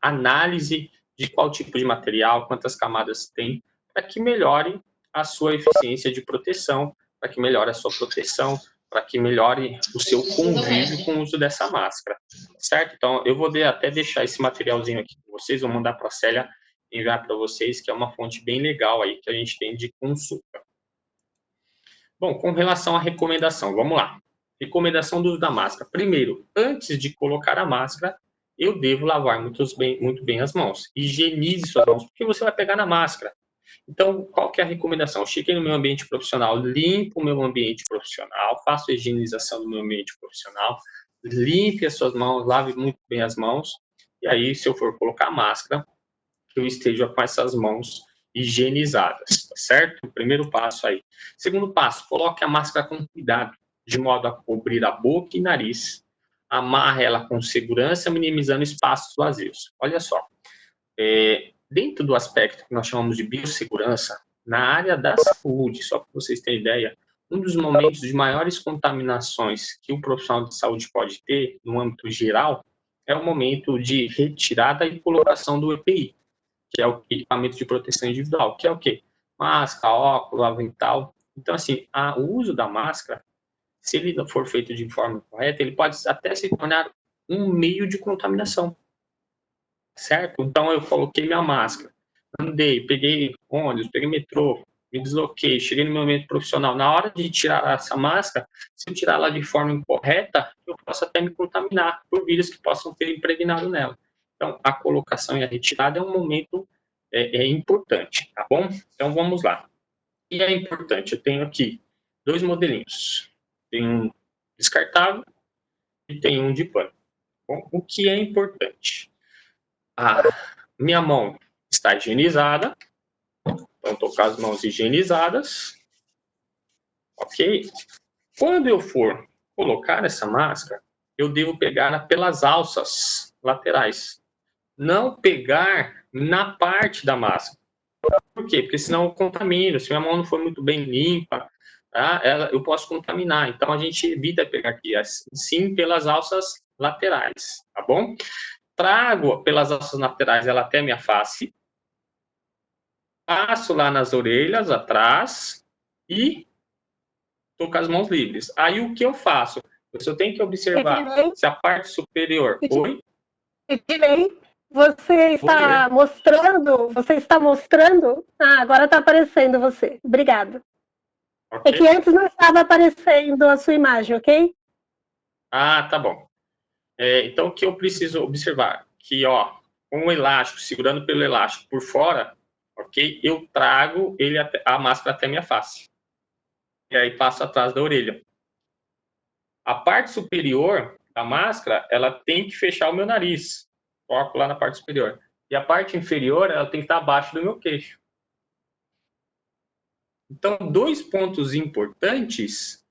análise de qual tipo de material, quantas camadas tem, para que melhore a sua eficiência de proteção, para que melhore a sua proteção, para que melhore o seu convívio com o uso dessa máscara, certo? Então, eu vou até deixar esse materialzinho aqui com vocês, vou mandar para a Célia enviar para vocês, que é uma fonte bem legal aí que a gente tem de consulta. Bom, com relação à recomendação, vamos lá. Recomendação do uso da máscara. Primeiro, antes de colocar a máscara, eu devo lavar muito bem as mãos. Higienize suas mãos, porque você vai pegar na máscara. Então, qual que é a recomendação? Eu cheguei no meu ambiente profissional, limpo o meu ambiente profissional, faço a higienização do meu ambiente profissional, limpe as suas mãos, lave muito bem as mãos, e aí, se eu for colocar a máscara, que eu esteja com essas mãos higienizadas, tá certo? O primeiro passo aí. Segundo passo, coloque a máscara com cuidado, de modo a cobrir a boca e nariz. Amarre ela com segurança, minimizando espaços vazios. Olha só, dentro do aspecto que nós chamamos de biossegurança, na área da saúde, só para vocês terem ideia, um dos momentos de maiores contaminações que o profissional de saúde pode ter, no âmbito geral, é o momento de retirada e colocação do EPI, que é o equipamento de proteção individual, que é o quê? Máscara, óculos, avental. Então, assim, o uso da máscara, se ele não for feito de forma correta, ele pode até se tornar um meio de contaminação, certo? Então, eu coloquei minha máscara, andei, peguei ônibus, peguei metrô, me desloquei, cheguei no meu ambiente profissional. Na hora de tirar essa máscara, se eu tirar ela de forma incorreta, eu posso até me contaminar por vírus que possam ter impregnado nela. Então, a colocação e a retirada é um momento importante, tá bom? Então, vamos lá. E é importante, eu tenho aqui 2 modelinhos. Tem um descartável e tem um de pano. Bom, o que é importante? A minha mão está higienizada, então estou com as mãos higienizadas, ok? Quando eu for colocar essa máscara, eu devo pegar pelas alças laterais, não pegar na parte da máscara. Por quê? Porque senão eu contamino, se minha mão não for muito bem limpa, tá? Eu posso contaminar. Então, a gente evita pegar aqui, sim, pelas alças laterais, tá bom? Trago pelas alças laterais ela até minha face, passo lá nas orelhas, atrás, e estou com as mãos livres. Aí, o que eu faço? Eu tenho que observar se a parte superior... Oi? Edilei, você está mostrando? Agora está aparecendo você. Obrigada. Okay. É que antes não estava aparecendo a sua imagem, ok? Tá bom. Então, o que eu preciso observar? Que, com o elástico, segurando pelo elástico por fora, ok? Eu trago a máscara até minha face. E aí passo atrás da orelha. A parte superior da máscara, ela tem que fechar o meu nariz. Coloco lá na parte superior. E a parte inferior, ela tem que estar abaixo do meu queixo. Então, 2 pontos importantes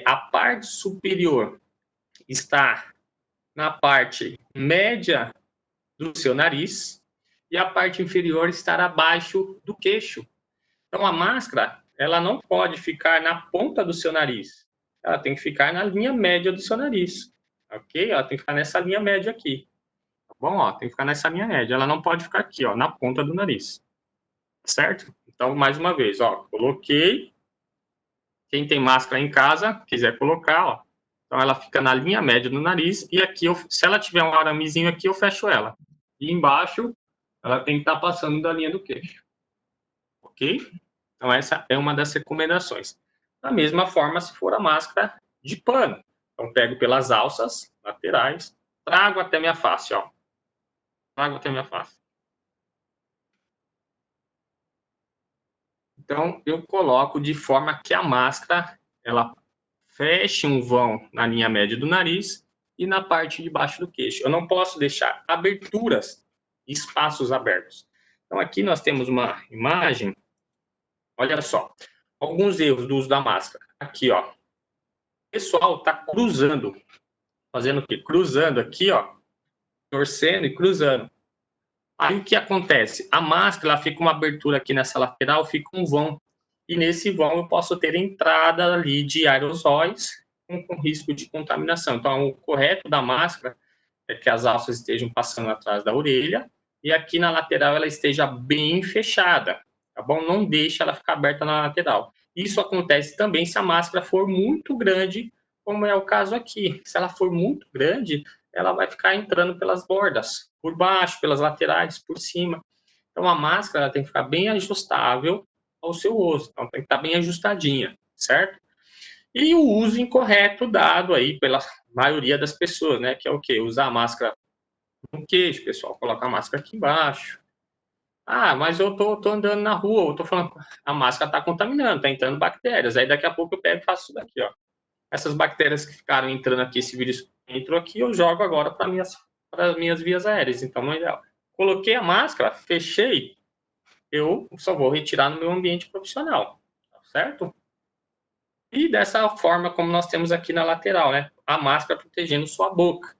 a parte superior está na parte média do seu nariz e a parte inferior estar abaixo do queixo. Então, a máscara, ela não pode ficar na ponta do seu nariz. Ela tem que ficar na linha média do seu nariz, ok? Ela tem que ficar nessa linha média aqui. Tá bom? Tem que ficar nessa linha média. Ela não pode ficar aqui, na ponta do nariz. Certo? Então, mais uma vez, coloquei. Quem tem máscara em casa, quiser colocar, então ela fica na linha média do nariz e aqui, se ela tiver um aramezinho aqui, eu fecho ela. E embaixo, ela tem que estar passando da linha do queixo. Ok? Então, essa é uma das recomendações. Da mesma forma, se for a máscara de pano. Então, pego pelas alças laterais, trago até minha face, Trago até minha face. Então, eu coloco de forma que a máscara, ela feche um vão na linha média do nariz e na parte de baixo do queixo. Eu não posso deixar aberturas, espaços abertos. Então, aqui nós temos uma imagem. Olha só, alguns erros do uso da máscara. Aqui, O pessoal está cruzando. Fazendo o quê? Cruzando aqui, torcendo e cruzando. Aí, o que acontece? A máscara, ela fica uma abertura aqui nessa lateral, fica um vão. E nesse vão eu posso ter entrada ali de aerosóis com risco de contaminação. Então, o correto da máscara é que as alças estejam passando atrás da orelha e aqui na lateral ela esteja bem fechada. tá bom? Não deixa ela ficar aberta na lateral. Isso acontece também se a máscara for muito grande, como é o caso aqui. Se ela for muito grande, ela vai ficar entrando pelas bordas, por baixo, pelas laterais, por cima. Então, a máscara ela tem que ficar bem ajustável ao seu rosto. Então, tem que estar bem ajustadinha, certo? E o uso incorreto dado aí pela maioria das pessoas, né? Que é o quê? Usar a máscara no queixo, pessoal. Coloca a máscara aqui embaixo. Ah, mas eu tô andando na rua, eu tô falando, a máscara tá contaminando, tá entrando bactérias. Aí daqui a pouco eu pego e faço isso daqui, ó. Essas bactérias que ficaram entrando aqui, esse vírus entrou aqui, eu jogo agora para as minhas vias aéreas. Então, não é ideal. Coloquei a máscara, fechei, eu só vou retirar no meu ambiente profissional, tá certo? E dessa forma, como nós temos aqui na lateral, né? A máscara protegendo sua boca.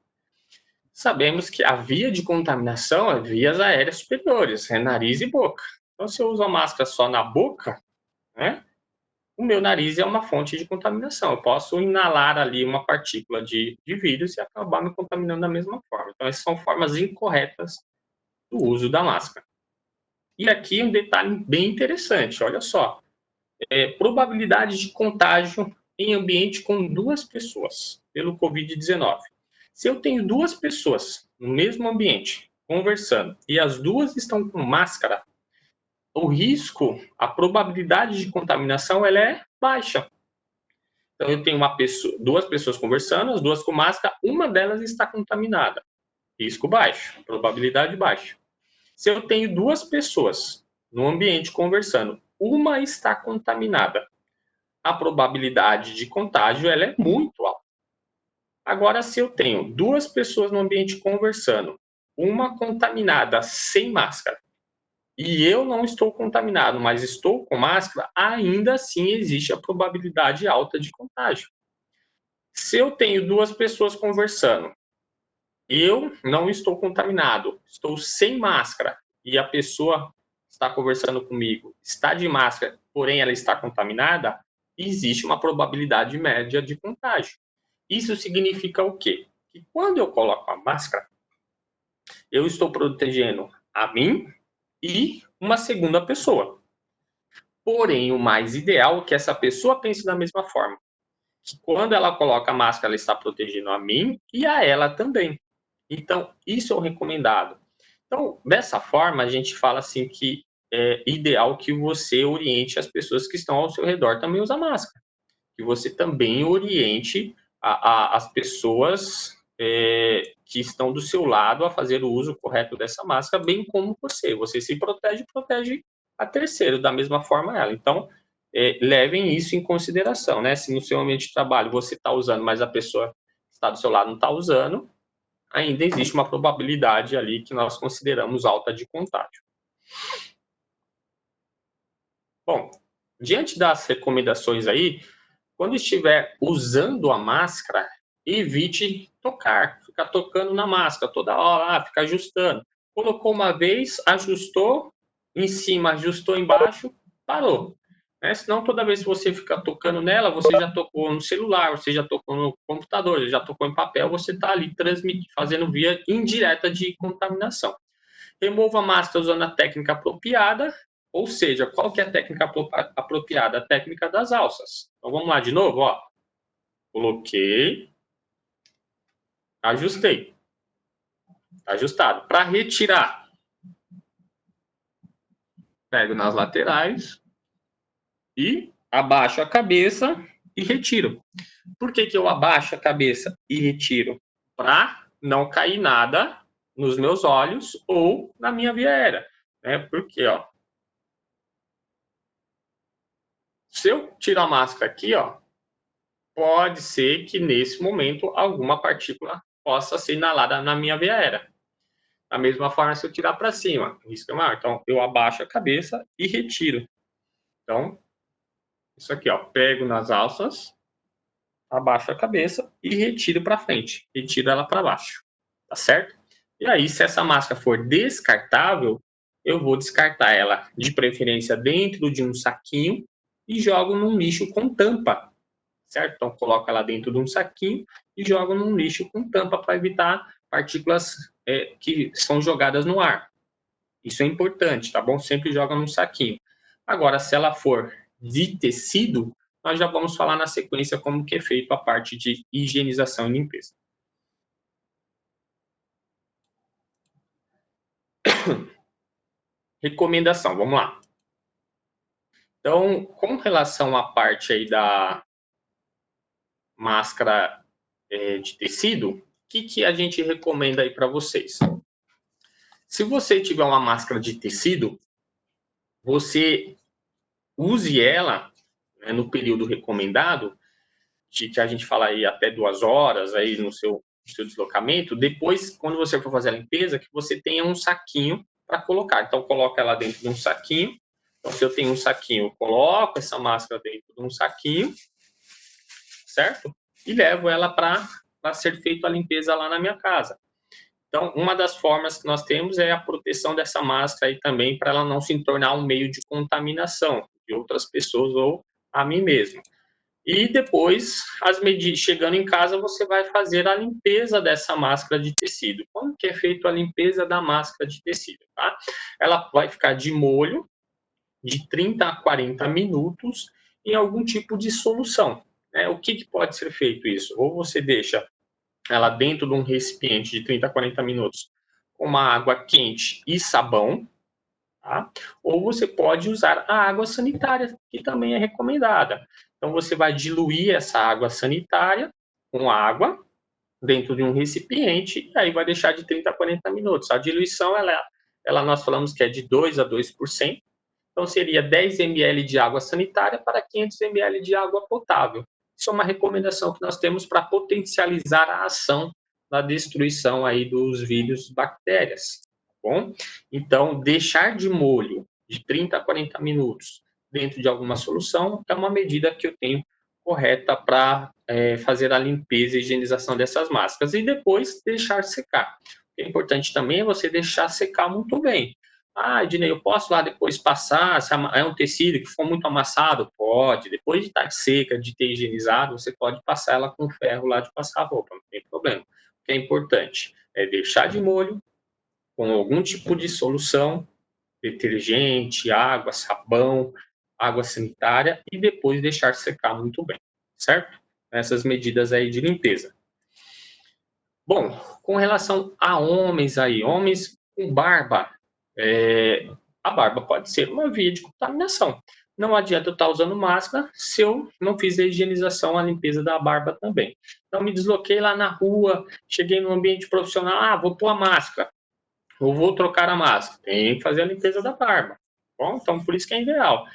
Sabemos que a via de contaminação é vias aéreas superiores, é nariz e boca. Então, se eu uso a máscara só na boca, né? O meu nariz é uma fonte de contaminação. Eu posso inalar ali uma partícula de vírus e acabar me contaminando da mesma forma. Então, essas são formas incorretas do uso da máscara. E aqui um detalhe bem interessante, olha só. Probabilidade de contágio em ambiente com 2 pessoas pelo Covid-19. Se eu tenho 2 pessoas no mesmo ambiente conversando e as 2 estão com máscara, o risco, a probabilidade de contaminação, ela é baixa. Então, eu tenho 2 pessoas conversando, as 2 com máscara, uma delas está contaminada. Risco baixo, probabilidade baixa. Se eu tenho 2 pessoas no ambiente conversando, uma está contaminada, a probabilidade de contágio ela é muito alta. Agora, se eu tenho 2 pessoas no ambiente conversando, uma contaminada sem máscara, e eu não estou contaminado, mas estou com máscara, ainda assim existe a probabilidade alta de contágio. Se eu tenho 2 pessoas conversando, eu não estou contaminado, estou sem máscara, e a pessoa está conversando comigo, está de máscara, porém ela está contaminada, existe uma probabilidade média de contágio. Isso significa o quê? Que quando eu coloco a máscara, eu estou protegendo a mim e uma segunda pessoa. Porém, o mais ideal é que essa pessoa pense da mesma forma. Que quando ela coloca a máscara, ela está protegendo a mim e a ela também. Então, isso é o recomendado. Então, dessa forma, a gente fala assim que é ideal que você oriente as pessoas que estão ao seu redor também a usar máscara. Que você também oriente as pessoas que estão do seu lado a fazer o uso correto dessa máscara, bem como você. Você se protege, protege a terceiro, da mesma forma ela. Então, levem isso em consideração, né? Se no seu ambiente de trabalho você está usando, mas a pessoa que está do seu lado não está usando, ainda existe uma probabilidade ali que nós consideramos alta de contágio. Bom, diante das recomendações aí, quando estiver usando a máscara, evite tocar, ficar tocando na máscara toda hora, ficar ajustando. Colocou uma vez, ajustou em cima, ajustou embaixo, parou. Senão, toda vez que você ficar tocando nela, você já tocou no celular, você já tocou no computador, já tocou em papel, você está ali transmitindo, fazendo via indireta de contaminação. Remova a máscara usando a técnica apropriada, ou seja, qual que é a técnica apropriada? A técnica das alças. Então, vamos lá de novo, ó. Coloquei, ajustei. Ajustado. Para retirar, pego nas laterais e abaixo a cabeça e retiro. Por que que eu abaixo a cabeça e retiro? Para não cair nada nos meus olhos ou na minha via aérea. Porque, ó, se eu tirar a máscara aqui, ó, pode ser que nesse momento alguma partícula possa ser inalada na minha via aérea. Da mesma forma, se eu tirar para cima, o risco é maior. Então, eu abaixo a cabeça e retiro. Então, isso aqui, ó, pego nas alças, abaixo a cabeça e retiro para frente. Retiro ela para baixo, tá certo? E aí, se essa máscara for descartável, eu vou descartar ela, de preferência, dentro de um saquinho e jogo num lixo com tampa, certo? Então, coloca ela dentro de um saquinho e joga num lixo com tampa para evitar partículas que são jogadas no ar. Isso é importante, tá bom? Sempre joga num saquinho. Agora, se ela for de tecido, nós já vamos falar na sequência como que é feito a parte de higienização e limpeza. Recomendação, vamos lá. Então, com relação à parte aí da máscara de tecido, o que a gente recomenda aí para vocês? Se você tiver uma máscara de tecido, você use ela, né, no período recomendado, que a gente fala aí até 2 horas aí no seu deslocamento. Depois, quando você for fazer a limpeza, que você tenha um saquinho para colocar. Então, coloca ela dentro de um saquinho. Então, se eu tenho um saquinho, eu coloco essa máscara dentro de um saquinho, certo? E levo ela para ser feita a limpeza lá na minha casa. Então, uma das formas que nós temos é a proteção dessa máscara aí também, para ela não se tornar um meio de contaminação de outras pessoas ou a mim mesmo. E depois, chegando em casa, você vai fazer a limpeza dessa máscara de tecido. Como que é feita a limpeza da máscara de tecido, tá? Ela vai ficar de molho de 30 a 40 minutos em algum tipo de solução, né? O que pode ser feito isso? Ou você deixa ela dentro de um recipiente de 30 a 40 minutos com uma água quente e sabão, tá? Ou você pode usar a água sanitária, que também é recomendada. Então, você vai diluir essa água sanitária com água dentro de um recipiente e aí vai deixar de 30 a 40 minutos. A diluição, nós falamos que é de 2 a 2%. Então, seria 10 ml de água sanitária para 500 ml de água potável. Isso é uma recomendação que nós temos para potencializar a ação da destruição aí dos vírus, bactérias, tá bom? Então, deixar de molho de 30 a 40 minutos dentro de alguma solução é uma medida que eu tenho correta para fazer a limpeza e higienização dessas máscaras. E depois deixar secar. O que é importante também é você deixar secar muito bem. Ah, Ednei, eu posso lá depois passar, se é um tecido que for muito amassado? Pode. Depois de estar seca, de ter higienizado, você pode passar ela com ferro lá de passar roupa, não tem problema. O que é importante é deixar de molho com algum tipo de solução, detergente, água, sabão, água sanitária e depois deixar secar muito bem, certo? Essas medidas aí de limpeza. Bom, com relação a homens aí, homens com barba, a barba pode ser uma via de contaminação. Não adianta eu estar usando máscara se eu não fiz a higienização, a limpeza da barba também. Então, me desloquei lá na rua, cheguei no ambiente profissional, vou pôr a máscara, ou vou trocar a máscara. Tem que fazer a limpeza da barba. Bom, então, por isso que é ideal.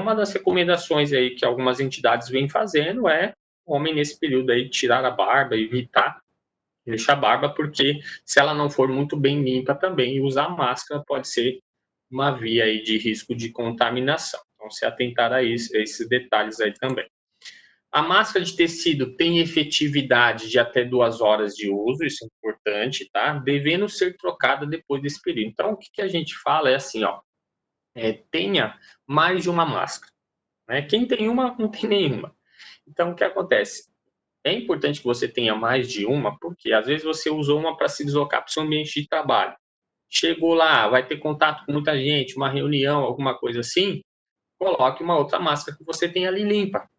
Uma das recomendações aí que algumas entidades vêm fazendo é o homem, nesse período aí, tirar a barba, evitar deixar a barba, porque se ela não for muito bem limpa também, usar máscara pode ser uma via aí de risco de contaminação. Então, se atentar a esses detalhes aí também. A máscara de tecido tem efetividade de até 2 horas de uso, isso é importante, tá? Devendo ser trocada depois desse período. Então, o que a gente fala é assim, ó, tenha mais de uma máscara, né? Quem tem uma, não tem nenhuma. Então, o que acontece? É importante que você tenha mais de uma, porque às vezes você usou uma para se deslocar para o seu ambiente de trabalho. Chegou lá, vai ter contato com muita gente, uma reunião, alguma coisa assim, coloque uma outra máscara que você tem ali limpa,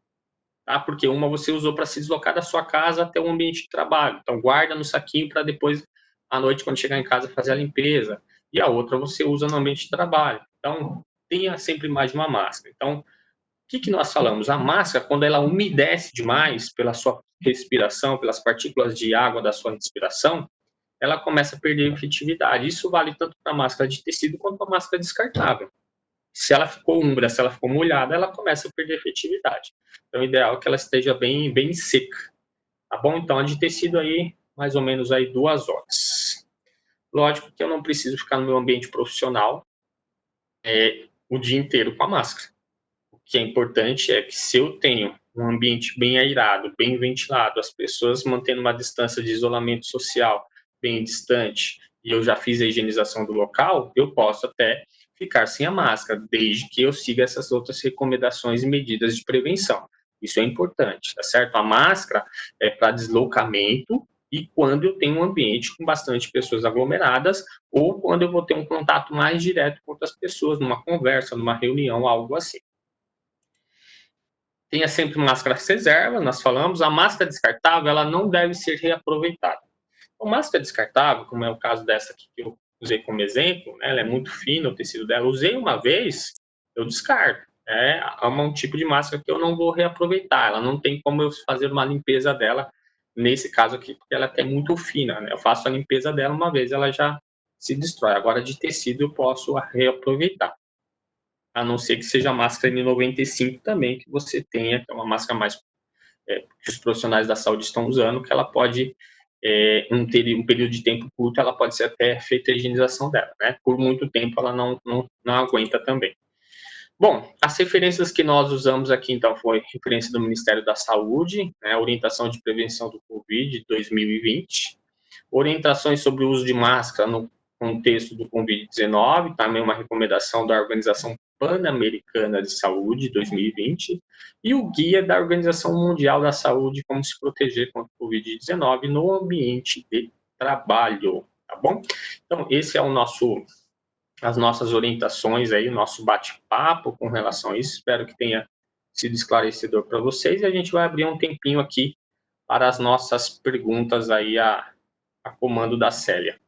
tá? Porque uma você usou para se deslocar da sua casa até o ambiente de trabalho. Então, guarda no saquinho para depois, à noite, quando chegar em casa, fazer a limpeza. E a outra você usa no ambiente de trabalho. Então, tenha sempre mais de uma máscara. Então, o que nós falamos? A máscara, quando ela umedece demais pela sua respiração, pelas partículas de água da sua respiração, ela começa a perder efetividade. Isso vale tanto para a máscara de tecido quanto para a máscara descartável. Se ela ficou úmida, se ela ficou molhada, ela começa a perder efetividade. Então, o ideal é que ela esteja bem, bem seca. Tá bom? Então, a de tecido aí, mais ou menos aí 2 horas. Lógico que eu não preciso ficar no meu ambiente profissional o dia inteiro com a máscara. O que é importante é que se eu tenho um ambiente bem airado, bem ventilado, as pessoas mantendo uma distância de isolamento social bem distante, e eu já fiz a higienização do local, eu posso até ficar sem a máscara, desde que eu siga essas outras recomendações e medidas de prevenção. Isso é importante, tá certo? A máscara é para deslocamento e quando eu tenho um ambiente com bastante pessoas aglomeradas, ou quando eu vou ter um contato mais direto com outras pessoas, numa conversa, numa reunião, algo assim. Tenha sempre máscaras reserva, nós falamos, a máscara descartável, ela não deve ser reaproveitada. A máscara descartável, como é o caso dessa aqui que eu usei como exemplo, né, ela é muito fina, o tecido dela, usei uma vez, eu descarto. É um tipo de máscara que eu não vou reaproveitar, ela não tem como eu fazer uma limpeza dela, nesse caso aqui, porque ela é muito fina, né? Eu faço a limpeza dela uma vez, ela já se destrói. Agora, de tecido, eu posso reaproveitar. A não ser que seja a máscara N95 também, que você tenha, que é uma máscara mais que os profissionais da saúde estão usando, que ela pode, um período de tempo curto, ela pode ser até feita a higienização dela, né? Por muito tempo ela não aguenta também. Bom, as referências que nós usamos aqui, então, foi referência do Ministério da Saúde, né, Orientação de Prevenção do Covid 2020, orientações sobre o uso de máscara no contexto do Covid-19, também uma recomendação da Organização Pan-Americana de Saúde 2020, e o Guia da Organização Mundial da Saúde, como se proteger contra o Covid-19 no ambiente de trabalho, tá bom? Então, esse é o as nossas orientações aí, o nosso bate-papo com relação a isso. Espero que tenha sido esclarecedor para vocês e a gente vai abrir um tempinho aqui para as nossas perguntas aí a comando da Célia.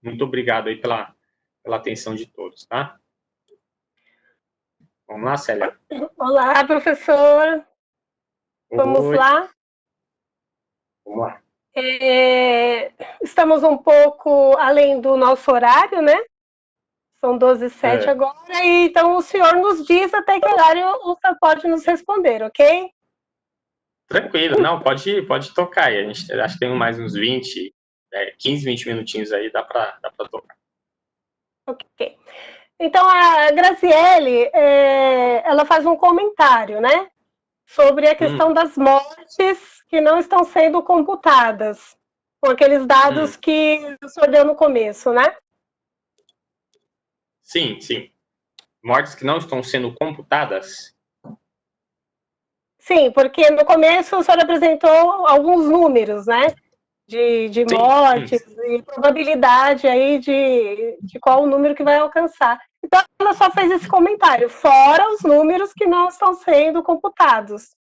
Muito obrigado aí pela atenção de todos, tá? Vamos lá, Célia. Olá, professor. Vamos Oi. lá? Vamos lá. Estamos um pouco além do nosso horário, né? São 12h07 agora, e então o senhor nos diz até que horário o senhor pode nos responder, ok? Tranquilo, não, pode tocar aí. A gente acho que tem mais uns 15, 20 minutinhos aí, dá para tocar. Ok. Então, a Graziele, ela faz um comentário, né? Sobre a questão das mortes que não estão sendo computadas, com aqueles dados que o senhor deu no começo, né? Sim, sim. Mortes que não estão sendo computadas? Sim, porque no começo o senhor apresentou alguns números, né? De mortes e probabilidade aí de qual o número que vai alcançar. Então, ela só fez esse comentário, fora os números que não estão sendo computados.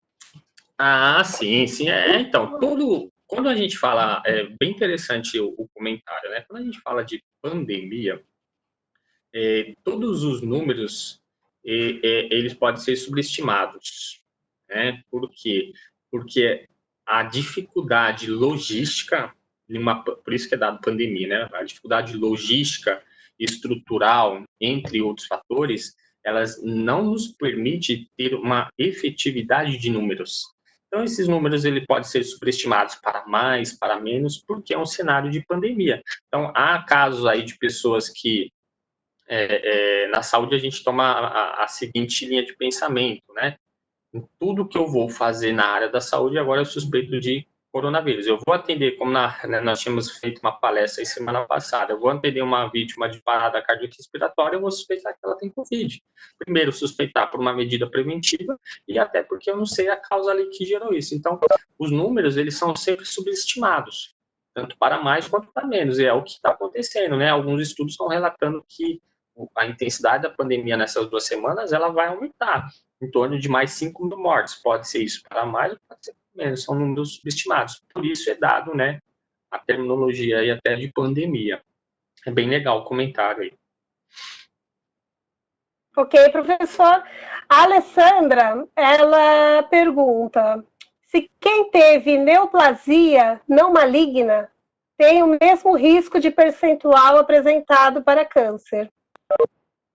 Ah, sim, sim. Então, quando a gente fala, é bem interessante o comentário, né? Quando a gente fala de pandemia, todos os números, eles podem ser subestimados, né? Por quê? Porque a dificuldade logística, por isso que é dado pandemia, né? A dificuldade logística, estrutural, entre outros fatores, elas não nos permite ter uma efetividade de números. Então, esses números ele pode ser subestimados para mais, para menos, porque é um cenário de pandemia. Então, há casos aí de pessoas que na saúde a gente toma a seguinte linha de pensamento, né? Em tudo que eu vou fazer na área da saúde, agora eu suspeito de coronavírus. Eu vou atender, como nós tínhamos feito uma palestra aí semana passada, eu vou atender uma vítima de parada cardiorrespiratória, eu vou suspeitar que ela tem Covid. Primeiro, suspeitar por uma medida preventiva e até porque eu não sei a causa ali que gerou isso. Então, os números, eles são sempre subestimados, tanto para mais quanto para menos, e é o que está acontecendo, né? Alguns estudos estão relatando que a intensidade da pandemia nessas 2 semanas, ela vai aumentar em torno de mais 5 mil mortes. Pode ser isso para mais ou pode ser para menos, são números subestimados. Por isso é dado, né, a terminologia aí até de pandemia. É bem legal o comentário aí. Ok, professor. A Alessandra, ela pergunta se quem teve neoplasia não maligna tem o mesmo risco de percentual apresentado para câncer.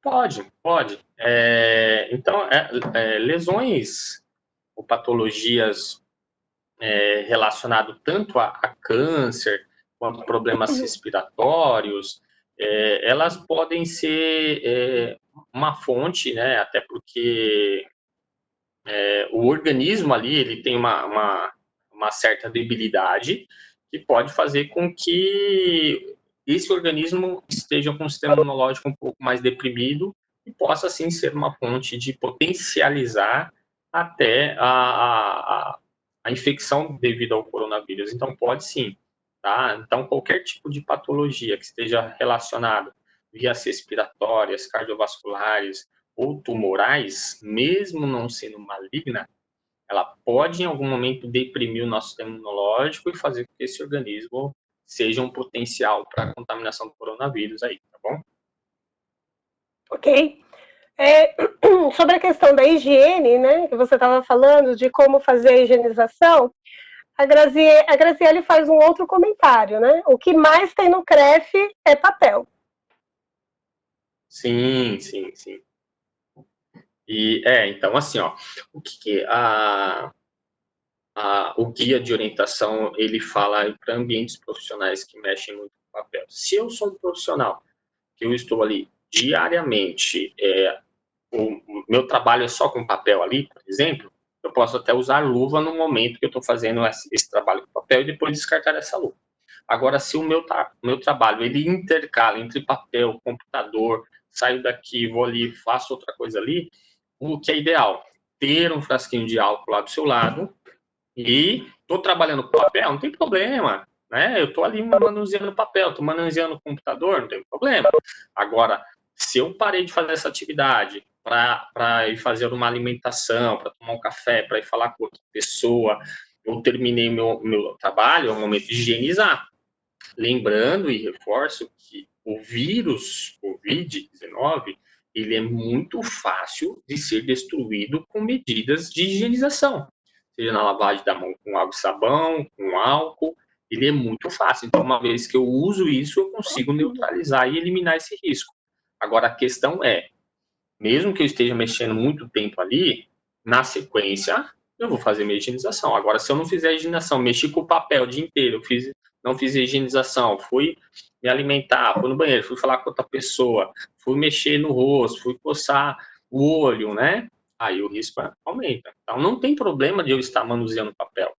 Pode. Então, lesões ou patologias relacionadas tanto a câncer quanto problemas respiratórios, elas podem ser uma fonte, né? Até porque o organismo ali ele tem uma certa debilidade que pode fazer com que esse organismo esteja com um sistema imunológico um pouco mais deprimido e possa, assim, ser uma fonte de potencializar até a a infecção devido ao coronavírus. Então, pode sim, tá? Então, qualquer tipo de patologia que esteja relacionada vias respiratórias, cardiovasculares ou tumorais, mesmo não sendo maligna, ela pode, em algum momento, deprimir o nosso sistema imunológico e fazer com que esse organismo seja um potencial para a contaminação do coronavírus aí, tá bom? Ok. Sobre a questão da higiene, né, que você estava falando, de como fazer a higienização, a Graziele faz um outro comentário, né? O que mais tem no CREF é papel. Sim, sim, sim. E, então, assim, ó, o que o guia de orientação, ele fala para ambientes profissionais que mexem muito com papel. Se eu sou um profissional, que eu estou ali diariamente, o meu trabalho é só com papel ali, por exemplo, eu posso até usar luva no momento que eu estou fazendo esse trabalho com papel e depois descartar essa luva. Agora, se o meu trabalho, ele intercala entre papel, computador, saio daqui, vou ali, faço outra coisa ali, o que é ideal? Ter um frasquinho de álcool lá do seu lado e estou trabalhando com papel, não tem problema, né? Eu estou ali manuseando papel, estou manuseando o computador, não tem problema. Agora, se eu parei de fazer essa atividade para ir fazer uma alimentação, para tomar um café, para ir falar com outra pessoa, eu terminei meu trabalho, é o momento de higienizar. Lembrando e reforço que o vírus Covid-19, ele é muito fácil de ser destruído com medidas de higienização, seja na lavagem da mão com água e sabão, com álcool, ele é muito fácil. Então, uma vez que eu uso isso, eu consigo neutralizar e eliminar esse risco. Agora, a questão é, mesmo que eu esteja mexendo muito tempo ali, na sequência, eu vou fazer minha higienização. Agora, se eu não fizer a higienização, mexi com o papel o dia inteiro, não fiz a higienização, fui me alimentar, fui no banheiro, fui falar com outra pessoa, fui mexer no rosto, fui coçar o olho, né? Aí o risco aumenta. Então, não tem problema de eu estar manuseando papel.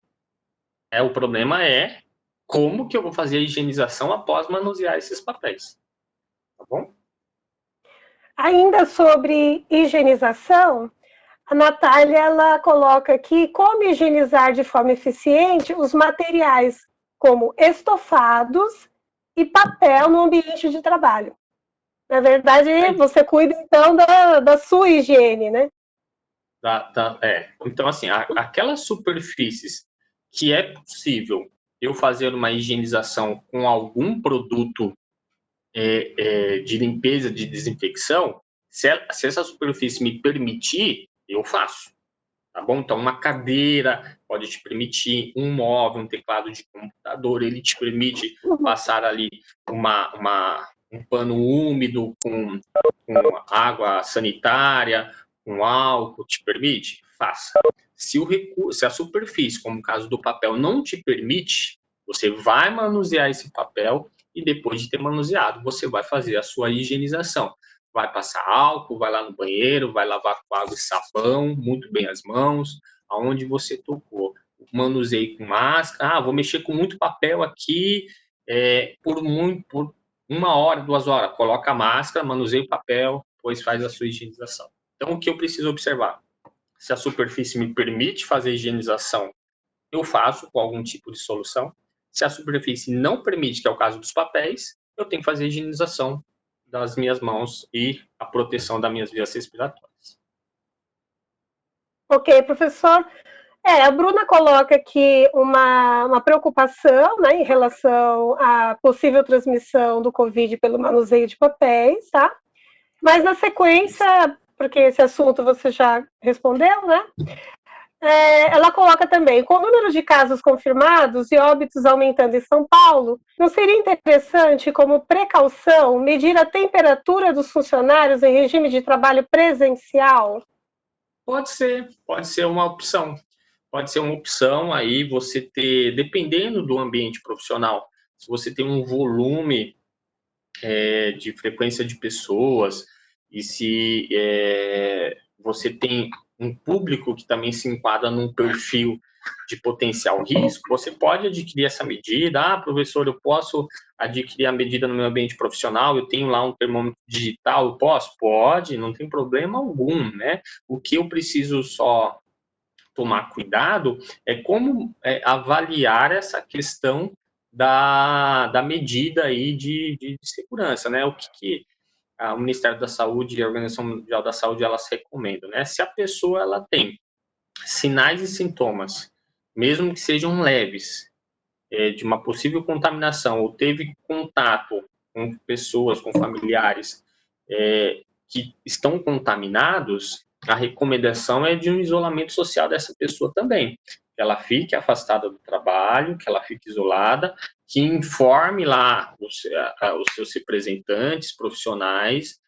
O problema é como que eu vou fazer a higienização após manusear esses papéis. Tá bom? Ainda sobre higienização, a Natália ela coloca aqui como higienizar de forma eficiente os materiais como estofados e papel no ambiente de trabalho. Na verdade, você cuida então da sua higiene, né? Então, assim, aquelas superfícies que é possível eu fazer uma higienização com algum produto de limpeza, de desinfecção, se essa superfície me permitir, eu faço. Tá bom? Então, uma cadeira pode te permitir, um móvel, um teclado de computador, ele te permite passar ali um pano úmido com água sanitária, com álcool, te permite? Faça. Se a superfície, como o caso do papel, não te permite, você vai manusear esse papel e depois de ter manuseado, você vai fazer a sua higienização. Vai passar álcool, vai lá no banheiro, vai lavar com água e sabão, muito bem as mãos, aonde você tocou. Manuseio com máscara, vou mexer com muito papel aqui, por 1 hora, 2 horas, coloca a máscara, manuseia o papel, depois faz a sua higienização. Então, o que eu preciso observar? Se a superfície me permite fazer a higienização, eu faço com algum tipo de solução. Se a superfície não permite, que é o caso dos papéis, eu tenho que fazer a higienização das minhas mãos e a proteção das minhas vias respiratórias. Ok, professor. A Bruna coloca aqui uma preocupação, né, em relação à possível transmissão do Covid pelo manuseio de papéis, tá? Mas na sequência, porque esse assunto você já respondeu, né? Ela coloca também, com o número de casos confirmados e óbitos aumentando em São Paulo, não seria interessante, como precaução, medir a temperatura dos funcionários em regime de trabalho presencial? Pode ser uma opção. Pode ser uma opção aí você ter, dependendo do ambiente profissional, se você tem um volume de frequência de pessoas e se você tem um público que também se enquadra num perfil de potencial risco, você pode adquirir essa medida. Professor, eu posso adquirir a medida no meu ambiente profissional, eu tenho lá um termômetro digital, eu posso? Pode, não tem problema algum, né? O que eu preciso só tomar cuidado é como avaliar essa questão da medida aí de segurança, né? O que o Ministério da Saúde e a Organização Mundial da Saúde, elas recomendam, né? Se a pessoa ela tem sinais e sintomas, mesmo que sejam leves, de uma possível contaminação, ou teve contato com pessoas, com familiares que estão contaminados, a recomendação é de um isolamento social dessa pessoa também. Que ela fique afastada do trabalho, que ela fique isolada, que informe lá os seus representantes profissionais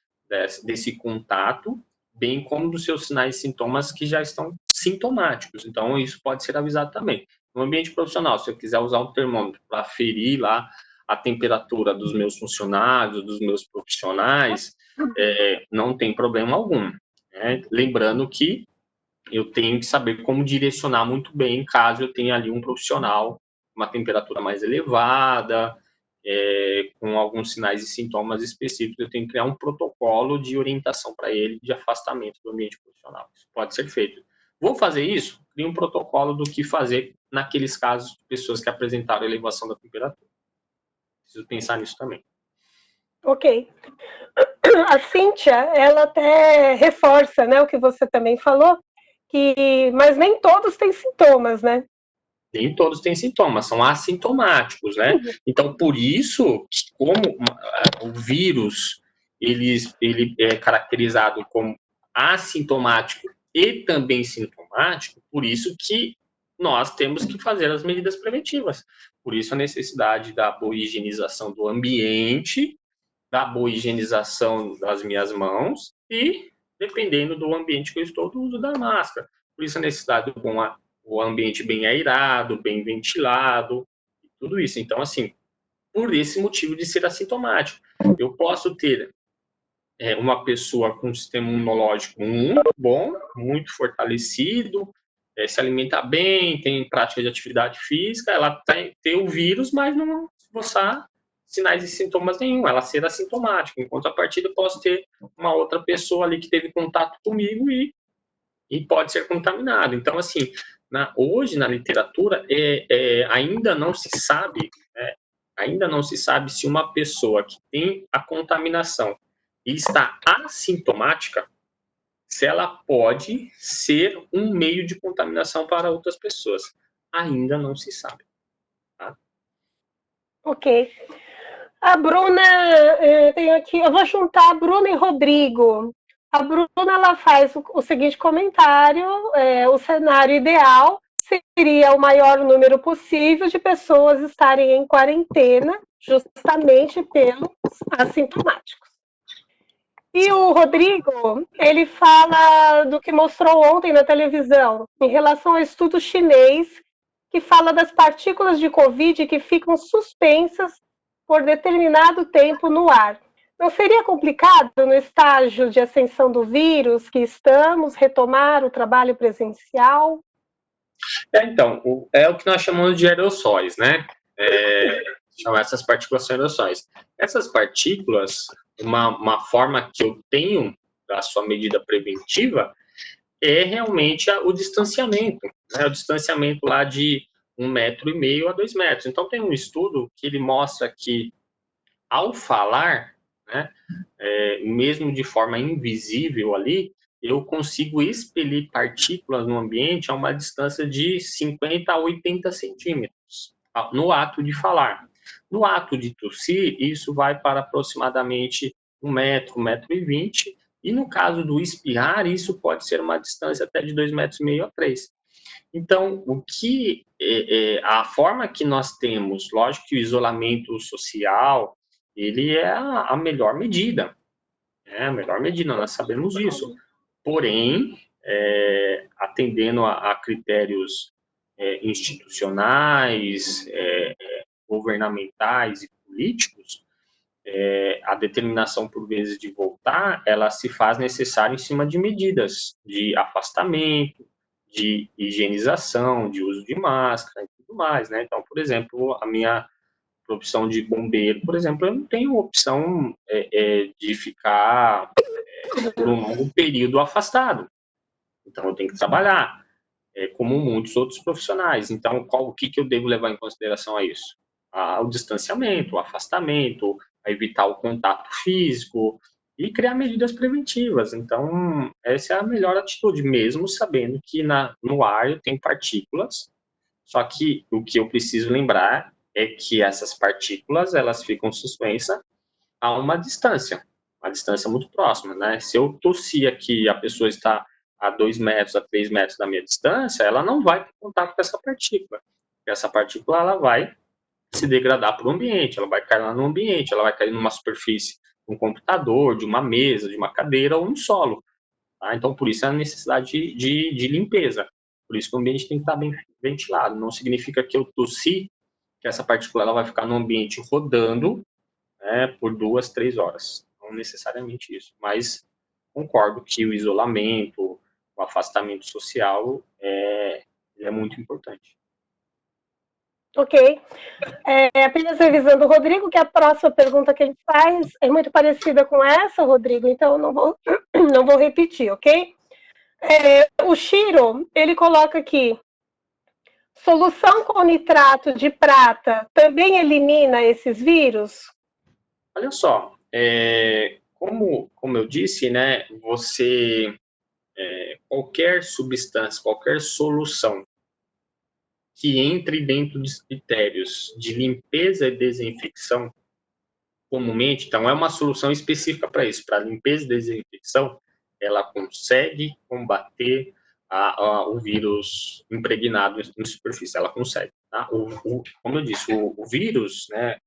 desse contato, bem como dos seus sinais e sintomas que já estão sintomáticos. Então, isso pode ser avisado também. No ambiente profissional, se eu quiser usar um termômetro para aferir lá a temperatura dos meus funcionários, dos meus profissionais, não tem problema algum. Né? Lembrando que eu tenho que saber como direcionar muito bem caso eu tenha ali um profissional com uma temperatura mais elevada, com alguns sinais e sintomas específicos, eu tenho que criar um protocolo de orientação para ele de afastamento do ambiente profissional. Isso pode ser feito. Vou fazer isso? Crie um protocolo do que fazer naqueles casos de pessoas que apresentaram elevação da temperatura. Preciso pensar nisso também. Ok. A Cíntia, ela até reforça, né, o que você também falou, mas nem todos têm sintomas, né? Nem todos têm sintomas, são assintomáticos, né? Então, por isso, como o vírus, ele é caracterizado como assintomático e também sintomático, por isso que nós temos que fazer as medidas preventivas. Por isso a necessidade da boa higienização do ambiente, da boa higienização das minhas mãos e, dependendo do ambiente que eu estou, do uso da máscara. Por isso a necessidade do o ambiente bem aerado, bem ventilado, tudo isso. Então, assim, por esse motivo de ser assintomático, eu posso ter uma pessoa com um sistema imunológico muito bom, muito fortalecido, se alimenta bem, tem prática de atividade física, ela tem o vírus, mas não esboçar sinais e sintomas nenhum, ela ser assintomática. Em contrapartida, eu posso ter uma outra pessoa ali que teve contato comigo e pode ser contaminado. Então, assim, hoje na literatura ainda não se sabe, né, ainda não se sabe se uma pessoa que tem a contaminação e está assintomática, se ela pode ser um meio de contaminação para outras pessoas. Ainda não se sabe. Tá? Ok. A Bruna, tem aqui, eu vou juntar a Bruna e Rodrigo. A Bruna, ela faz o seguinte comentário, o cenário ideal seria o maior número possível de pessoas estarem em quarentena, justamente pelos assintomáticos. E o Rodrigo, ele fala do que mostrou ontem na televisão, em relação ao estudo chinês, que fala das partículas de Covid que ficam suspensas por determinado tempo no ar. Não seria complicado, no estágio de ascensão do vírus que estamos, retomar o trabalho presencial? Então, é o que nós chamamos de aerossóis, né? Chamar essas partículas são aerossóis. Essas partículas, uma forma que eu tenho da sua medida preventiva é realmente o distanciamento, né? O distanciamento lá de 1,5 metro a 2 metros. Então, tem um estudo que ele mostra que, ao falar, né, mesmo de forma invisível ali, eu consigo expelir partículas no ambiente a uma distância de 50 a 80 centímetros no ato de falar. No ato de tossir, isso vai para aproximadamente 1 metro, 1,20 m, e no caso do espirrar, isso pode ser uma distância até de 2,5 m a 3 m. Então, a forma que nós temos, lógico que o isolamento social, ele é a melhor medida, a melhor medida, nós sabemos disso. Porém, atendendo a critérios institucionais, governamentais e políticos, a determinação, por vezes, de voltar, ela se faz necessária em cima de medidas de afastamento, de higienização, de uso de máscara e tudo mais, né? Então, por exemplo, a minha profissão de bombeiro, por exemplo, eu não tenho opção de ficar por um longo período afastado. Então, eu tenho que trabalhar. como muitos outros profissionais. Então, o que eu devo levar em consideração a isso? O distanciamento, o afastamento, a evitar o contato físico e criar medidas preventivas. Então, essa é a melhor atitude, mesmo sabendo que no ar tem partículas, só que o que eu preciso lembrar é que essas partículas, elas ficam suspensas a uma distância muito próxima, né? Se eu tossir aqui, a pessoa está a 2 metros, a 3 metros da minha distância, ela não vai ter contato com essa partícula. Essa partícula, ela vai se degradar para o ambiente, ela vai cair lá no ambiente, ela vai cair numa superfície, de um computador, de uma mesa, de uma cadeira ou no solo. Tá? Então, por isso a necessidade de limpeza. Por isso que o ambiente tem que estar bem ventilado. Não significa que eu tossi, que essa partícula ela vai ficar no ambiente rodando, né, por 2, 3 horas. Não necessariamente isso. Mas concordo que o isolamento, o afastamento social é muito importante. Ok. Apenas revisando o Rodrigo, que a próxima pergunta que ele faz é muito parecida com essa, Rodrigo, então não vou repetir, ok? O Shiro, ele coloca aqui, solução com nitrato de prata também elimina esses vírus? Olha só, como eu disse, né, qualquer substância, qualquer solução que entre dentro dos critérios de limpeza e desinfecção, comumente, então é uma solução específica para isso, para limpeza e desinfecção, ela consegue combater o vírus impregnado em superfície, ela consegue. Tá? Como eu disse, o vírus, né,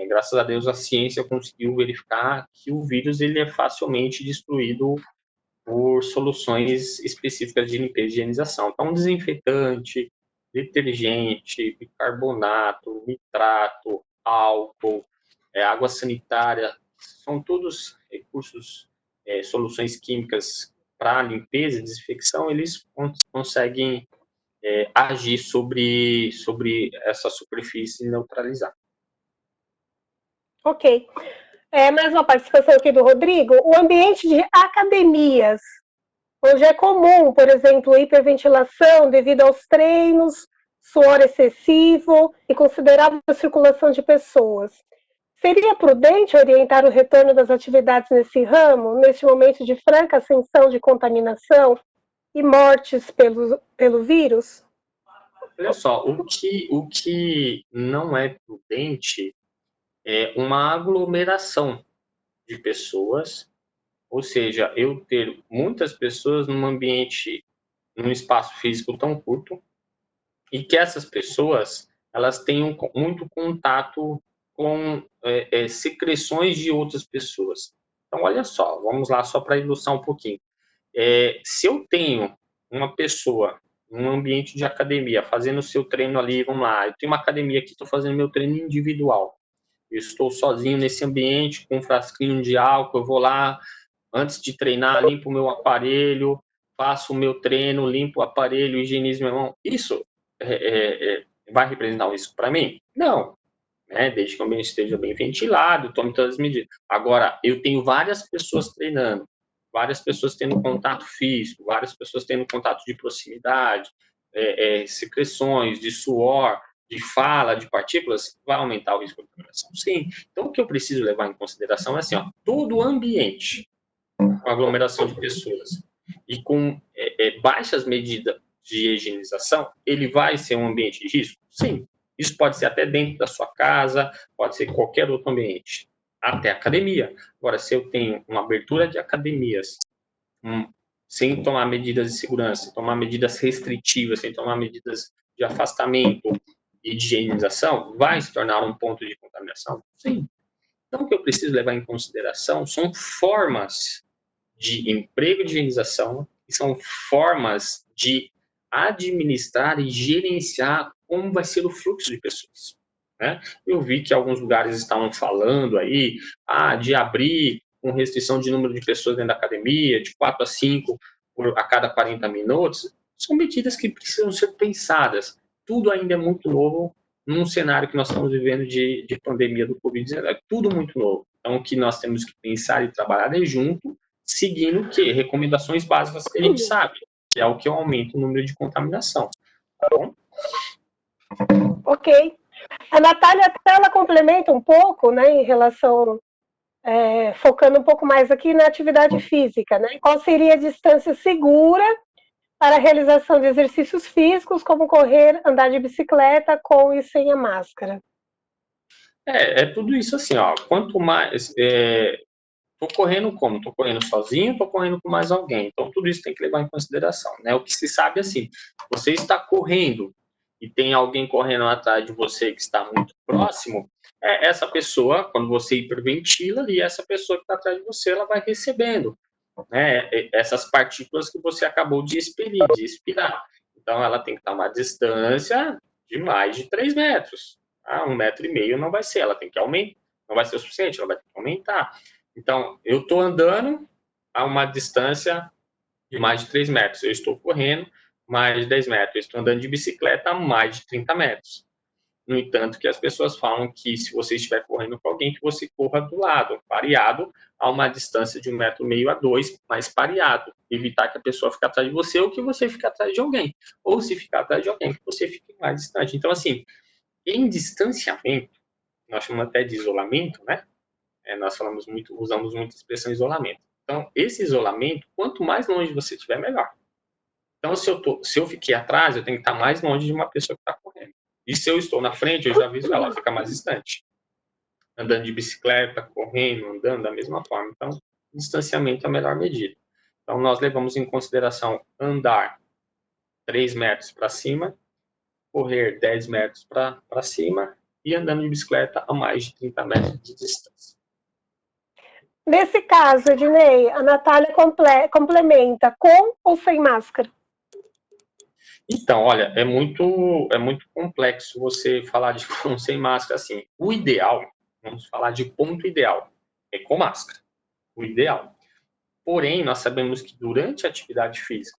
graças a Deus a ciência conseguiu verificar que o vírus ele é facilmente destruído por soluções específicas de limpeza e higienização. Então, desinfetante, detergente, bicarbonato, nitrato, álcool, água sanitária, são todos recursos, soluções químicas para limpeza e desinfecção, eles conseguem agir sobre essa superfície e neutralizar. Ok. Mais uma participação aqui do Rodrigo. O ambiente de academias, onde é comum, por exemplo, hiperventilação devido aos treinos, suor excessivo e considerável circulação de pessoas. Seria prudente orientar o retorno das atividades nesse ramo, neste momento de franca ascensão de contaminação e mortes pelo vírus? Olha só, o que não é prudente é uma aglomeração de pessoas, ou seja, eu ter muitas pessoas num espaço físico tão curto, e que essas pessoas elas tenham muito contato com secreções de outras pessoas. Então, olha só, vamos lá só para ilustrar um pouquinho. Se eu tenho uma pessoa num ambiente de academia fazendo o seu treino ali, vamos lá, eu tenho uma academia aqui, estou fazendo meu treino individual, eu estou sozinho nesse ambiente com um frasquinho de álcool, eu vou lá, antes de treinar, limpo o meu aparelho, faço o meu treino, limpo o aparelho, higienizo minha mão. Isso vai representar um risco para mim? Não. Né? Desde que o ambiente esteja bem ventilado, tome todas as medidas. Agora, eu tenho várias pessoas treinando, várias pessoas tendo contato físico, várias pessoas tendo contato de proximidade, secreções, de suor, de fala, de partículas, vai aumentar o risco de contaminação? Sim. Então, o que eu preciso levar em consideração é assim, todo o ambiente com aglomeração de pessoas e com baixas medidas de higienização, ele vai ser um ambiente de risco? Sim. Isso pode ser até dentro da sua casa, pode ser qualquer outro ambiente, até academia. Agora, se eu tenho uma abertura de academias sem tomar medidas de segurança, sem tomar medidas restritivas, sem tomar medidas de afastamento e de higienização, vai se tornar um ponto de contaminação? Sim. Então, o que eu preciso levar em consideração são formas de emprego de higienização, e são formas de administrar e gerenciar como vai ser o fluxo de pessoas. Né? Eu vi que alguns lugares estavam falando aí de abrir com restrição de número de pessoas dentro da academia, de 4 a 5 a cada 40 minutos. São medidas que precisam ser pensadas. Tudo ainda é muito novo num cenário que nós estamos vivendo de pandemia do Covid-19. É tudo muito novo. Então, o que nós temos que pensar e trabalhar é junto, seguindo o quê? Recomendações básicas que a gente sabe. que é o que aumenta o número de contaminação, tá bom? Ok. A Natália até ela complementa um pouco, né, em relação, focando um pouco mais aqui na atividade física, né? Qual seria a distância segura para a realização de exercícios físicos, como correr, andar de bicicleta, com e sem a máscara? É tudo isso assim, ó. Quanto mais. Tô correndo como? Tô correndo sozinho, tô correndo com mais alguém. Então, tudo isso tem que levar em consideração, né? O que se sabe assim, você está correndo e tem alguém correndo atrás de você que está muito próximo, essa pessoa, quando você hiperventila, e essa pessoa que está atrás de você, ela vai recebendo, né? Essas partículas que você acabou de expelir, de expirar. Então, ela tem que estar uma distância de mais de 3 metros. Tá? 1,5 metro não vai ser, ela tem que aumentar, não vai ser o suficiente, ela vai ter que aumentar. Então, eu estou andando a uma distância de mais de 3 metros. Eu estou correndo mais de 10 metros. Eu estou andando de bicicleta a mais de 30 metros. No entanto, que as pessoas falam que se você estiver correndo com alguém, que você corra do lado, pareado, a uma distância de 1,5 metro a 2, mas pareado. Evitar que a pessoa fique atrás de você ou que você fique atrás de alguém. Ou se ficar atrás de alguém, que você fique mais distante. Então, assim, em distanciamento, nós chamamos até de isolamento, né? Nós usamos muito a expressão isolamento. Então, esse isolamento, quanto mais longe você estiver, melhor. Então, se eu fiquei atrás, eu tenho que estar mais longe de uma pessoa que está correndo. E se eu estou na frente, eu já aviso ela, fica mais distante. Andando de bicicleta, correndo, andando da mesma forma. Então, distanciamento é a melhor medida. Então, nós levamos em consideração andar 3 metros para cima, correr 10 metros para cima e andando de bicicleta a mais de 30 metros de distância. Nesse caso, Ednei, a Natália complementa com ou sem máscara? Então, olha, é muito complexo você falar de com sem máscara assim. O ideal, vamos falar de ponto ideal, é com máscara. O ideal. Porém, nós sabemos que durante a atividade física,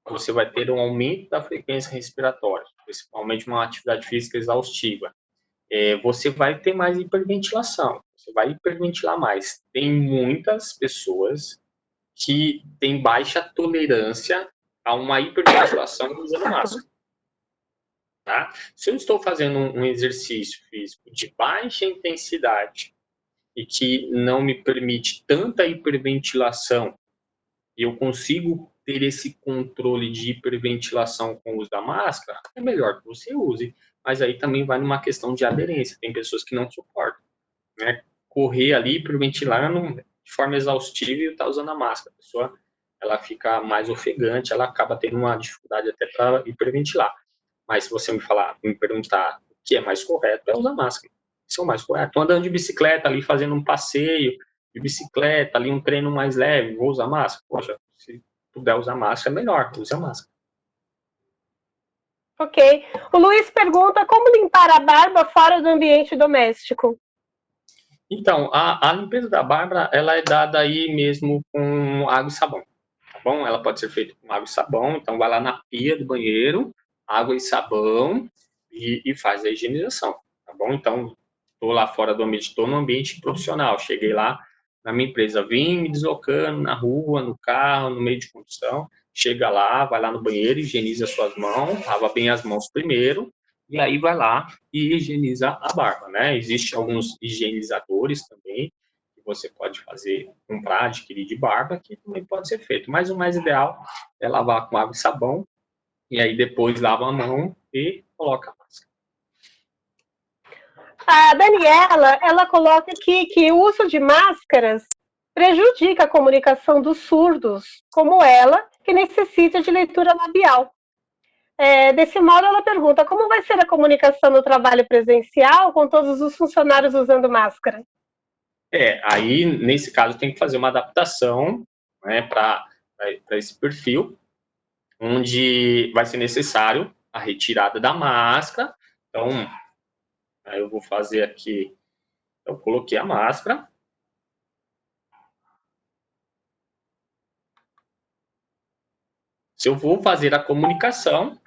você vai ter um aumento da frequência respiratória, principalmente uma atividade física exaustiva. Você vai ter mais hiperventilação, você vai hiperventilar mais. Tem muitas pessoas que têm baixa tolerância a uma hiperventilação usando máscara. Tá? Se eu estou fazendo um exercício físico de baixa intensidade e que não me permite tanta hiperventilação, e eu consigo ter esse controle de hiperventilação com o uso da máscara, é melhor que você use. Mas aí também vai numa questão de aderência. Tem pessoas que não suportam, né? Correr ali, hiperventilando de forma exaustiva e tá usando a máscara. A pessoa, ela fica mais ofegante, ela acaba tendo uma dificuldade até para hiperventilar. Mas se você me perguntar o que é mais correto, é usar máscara. Isso é o mais correto. Estou andando de bicicleta ali, fazendo um passeio de bicicleta, ali um treino mais leve, vou usar máscara? Poxa, se puder usar máscara, é melhor, use a máscara. Ok. O Luiz pergunta como limpar a barba fora do ambiente doméstico. Então, a limpeza da barba, ela é dada aí mesmo com água e sabão, tá bom? Ela pode ser feita com água e sabão, então vai lá na pia do banheiro, água e sabão e faz a higienização, tá bom? Então, estou lá fora do ambiente, estou no ambiente profissional, cheguei lá na minha empresa, vim me deslocando na rua, no carro, no meio de condução, chega lá, vai lá no banheiro, higieniza suas mãos, lava bem as mãos primeiro, e aí vai lá e higieniza a barba, né? Existem alguns higienizadores também, que você pode comprar, adquirir de barba, que também pode ser feito, mas o mais ideal é lavar com água e sabão, e aí depois lava a mão e coloca a máscara. A Daniela, ela coloca aqui que o uso de máscaras prejudica a comunicação dos surdos, como ela, que necessita de leitura labial. Desse modo, ela pergunta como vai ser a comunicação no trabalho presencial com todos os funcionários usando máscara? Aí, nesse caso, tem que fazer uma adaptação, né, para esse perfil, onde vai ser necessário a retirada da máscara. Então, aí eu vou fazer aqui, eu coloquei a máscara. Se eu vou fazer a comunicação,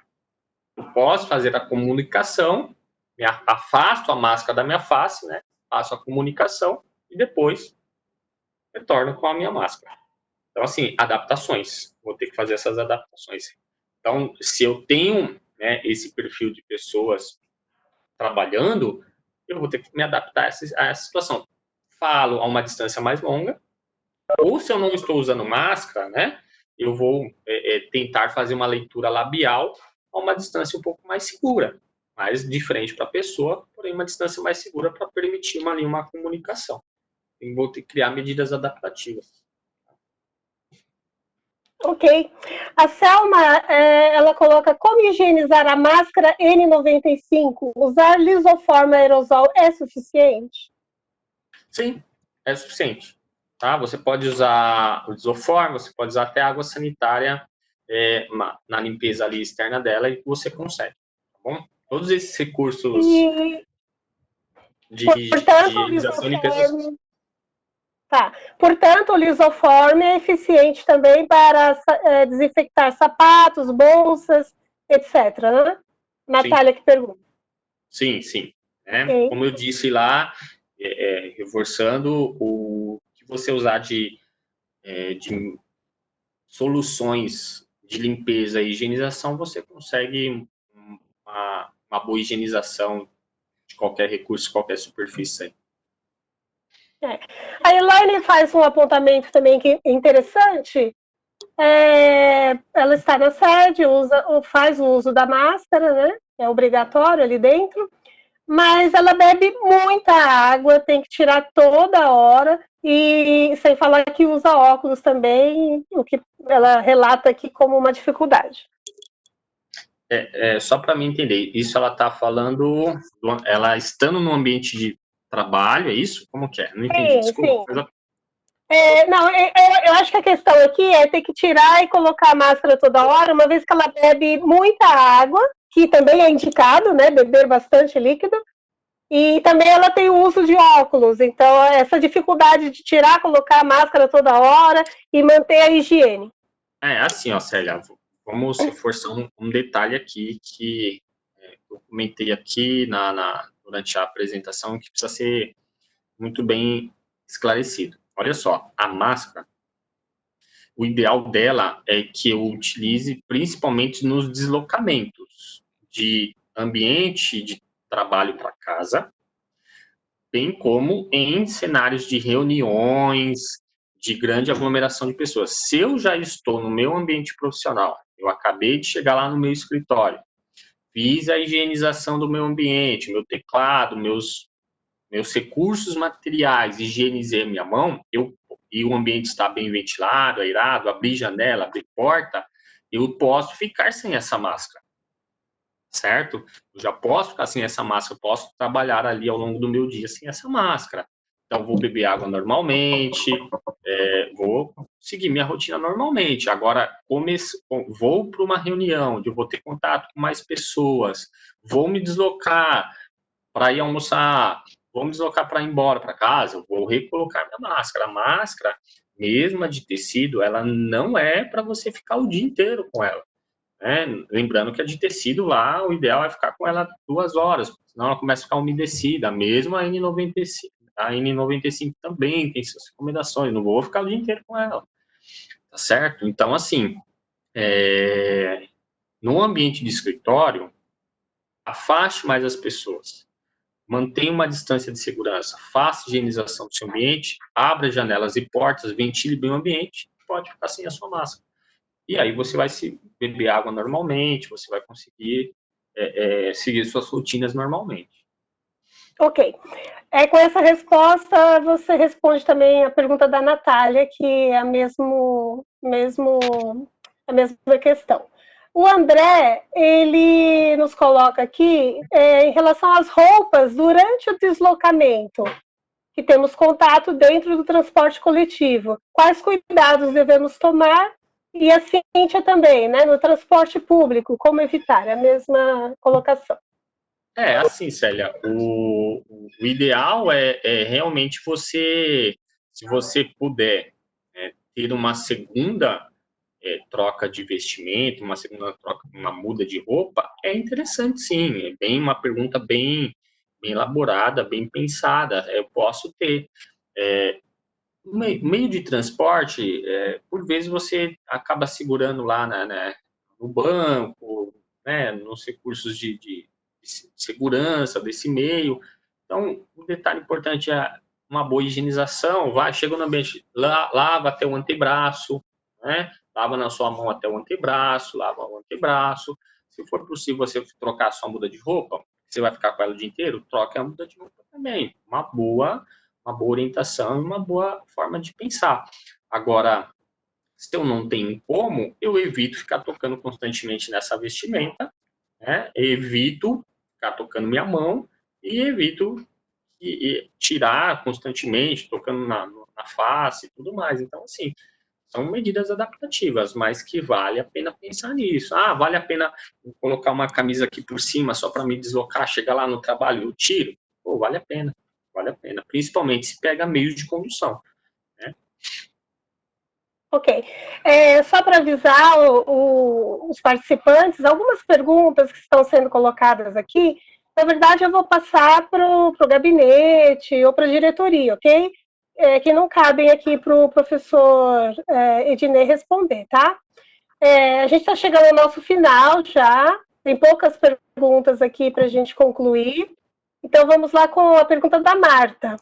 eu posso fazer a comunicação, me afasto a máscara da minha face, né, faço a comunicação e depois retorno com a minha máscara. Então, assim, adaptações. Vou ter que fazer essas adaptações. Então, se eu tenho, né, esse perfil de pessoas trabalhando, eu vou ter que me adaptar a essa situação. Falo a uma distância mais longa, ou se eu não estou usando máscara, né, eu vou tentar fazer uma leitura labial a uma distância um pouco mais segura, mais de frente para a pessoa, porém uma distância mais segura para permitir uma comunicação. Eu vou ter que criar medidas adaptativas. Ok. A Selma, ela coloca como higienizar a máscara N95. Usar lisoforme aerosol é suficiente? Sim, é suficiente. Tá? Você pode usar o lisoforme, você pode usar até água sanitária na limpeza ali externa dela e você consegue. Tá bom? Todos esses recursos E, de portanto, o higienização e limpeza. Portanto, o lisoforme é eficiente também para desinfectar sapatos, bolsas, etc. Né? Natália que pergunta. Sim, sim. Okay. Como eu disse lá, reforçando, o que você usar de soluções de limpeza e higienização, você consegue uma boa higienização de qualquer recurso, qualquer superfície. A Elaine faz um apontamento também que é interessante. Ela está na sede, faz o uso da máscara, né? É obrigatório ali dentro, mas ela bebe muita água, tem que tirar toda hora, e sem falar que usa óculos também, o que ela relata aqui como uma dificuldade. Só para mim entender, isso ela está falando, ela estando no ambiente de trabalho, é isso? Como que é? Não entendi, desculpa. Sim. Não, eu acho que a questão aqui é ter que tirar e colocar a máscara toda hora, uma vez que ela bebe muita água, que também é indicado, né, beber bastante líquido, e também ela tem o uso de óculos, então essa dificuldade de tirar, colocar a máscara toda hora e manter a higiene. Assim, ó, Célia, vamos reforçar um detalhe aqui que eu comentei aqui durante a apresentação que precisa ser muito bem esclarecido. Olha só, a máscara, o ideal dela é que eu utilize principalmente nos deslocamentos de ambiente de trabalho para casa, bem como em cenários de reuniões, de grande aglomeração de pessoas. Se eu já estou no meu ambiente profissional, eu acabei de chegar lá no meu escritório, fiz a higienização do meu ambiente, meu teclado, meus recursos materiais, higienizei a minha mão, e o ambiente está bem ventilado, airado, abri janela, abri porta, eu posso ficar sem essa máscara, certo? Eu já posso ficar sem essa máscara, posso trabalhar ali ao longo do meu dia sem essa máscara. Então, vou beber água normalmente, vou seguir minha rotina normalmente. Agora, vou para uma reunião onde eu vou ter contato com mais pessoas, vou me deslocar para ir almoçar, vou me deslocar para ir embora para casa, eu vou recolocar minha máscara. A máscara, mesmo a de tecido, ela não é para você ficar o dia inteiro com ela. Lembrando que a de tecido lá, o ideal é ficar com ela 2 horas, senão ela começa a ficar umedecida. Mesmo a N95 também tem suas recomendações, não vou ficar o dia inteiro com ela, tá certo? Então, assim, no ambiente de escritório, afaste mais as pessoas, mantenha uma distância de segurança, faça higienização do seu ambiente, abra janelas e portas, ventile bem o ambiente, pode ficar sem a sua máscara. E aí você vai se beber água normalmente, você vai conseguir seguir suas rotinas normalmente. Ok. Com essa resposta, você responde também a pergunta da Natália, que é a mesma questão. O André, ele nos coloca aqui em relação às roupas durante o deslocamento, que temos contato dentro do transporte coletivo. Quais cuidados devemos tomar? E a Cíntia também, né, no transporte público, como evitar? É a mesma colocação. Assim, Célia, o ideal é realmente você, se você puder, ter uma segunda troca de vestimento, uma segunda troca, uma muda de roupa, é interessante sim, é bem uma pergunta bem elaborada, bem pensada, eu posso ter. Meio de transporte, por vezes você acaba segurando lá no banco, né, nos recursos de segurança desse meio. Então, um detalhe importante é uma boa higienização. Chega no ambiente, lava até o antebraço, né? Lava na sua mão até o antebraço, lava o antebraço. Se for possível você trocar a sua muda de roupa, você vai ficar com ela o dia inteiro, troque a muda de roupa também. Uma boa orientação e uma boa forma de pensar. Agora, se eu não tenho como, eu evito ficar tocando constantemente nessa vestimenta, né? Evito ficar tocando minha mão e evito tirar constantemente, tocando na face e tudo mais. Então, assim, são medidas adaptativas, mas que vale a pena pensar nisso. Ah, vale a pena colocar uma camisa aqui por cima só para me deslocar, chegar lá no trabalho, eu tiro? Pô, vale a pena, vale a pena. Principalmente se pega meios de condução, né? Ok. Só para avisar os participantes, algumas perguntas que estão sendo colocadas aqui, na verdade, eu vou passar para o gabinete ou para a diretoria, ok? Que não cabem aqui para o professor Ednei responder, tá? A gente está chegando ao nosso final já, tem poucas perguntas aqui para a gente concluir. Então, vamos lá com a pergunta da Marta.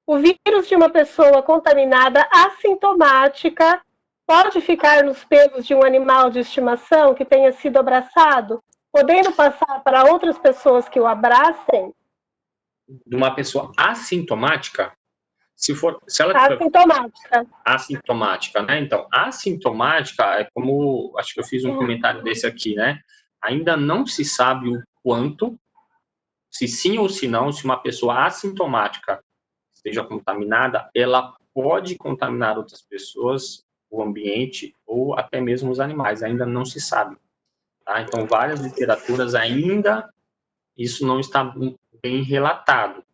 O vírus de uma pessoa contaminada assintomática pode ficar nos pelos de um animal de estimação que tenha sido abraçado, podendo passar para outras pessoas que o abracem? De uma pessoa assintomática, se ela Assintomática. Assintomática, né? Então, assintomática é como, acho que eu fiz um comentário desse aqui, né? Ainda não se sabe o quanto, se sim ou se não, se uma pessoa assintomática esteja contaminada, ela pode contaminar outras pessoas, o ambiente ou até mesmo os animais. Ainda não se sabe. Tá? Então, várias literaturas ainda isso não está bem relatado.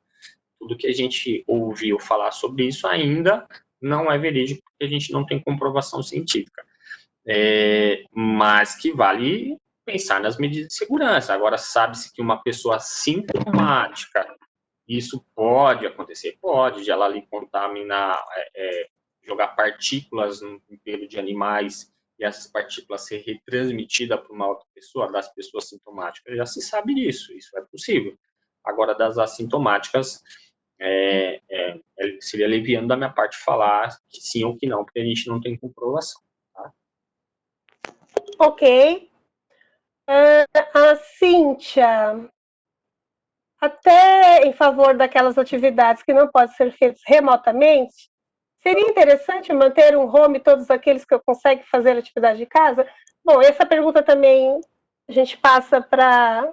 Tudo que a gente ouviu falar sobre isso ainda não é verídico, porque a gente não tem comprovação científica. Mas que vale pensar nas medidas de segurança. Agora, sabe-se que uma pessoa sintomática, isso pode acontecer? Pode, de ela ali contaminar, jogar partículas no pelo de animais e essas partículas ser retransmitidas para uma outra pessoa, das pessoas sintomáticas, já se sabe disso, isso é possível. Agora, das assintomáticas, seria aliviando da minha parte falar que sim ou que não, porque a gente não tem comprovação. Tá? Ok. A Cíntia, até em favor daquelas atividades que não podem ser feitas remotamente, seria interessante manter um home todos aqueles que conseguem fazer atividade de casa? Bom, essa pergunta também a gente passa para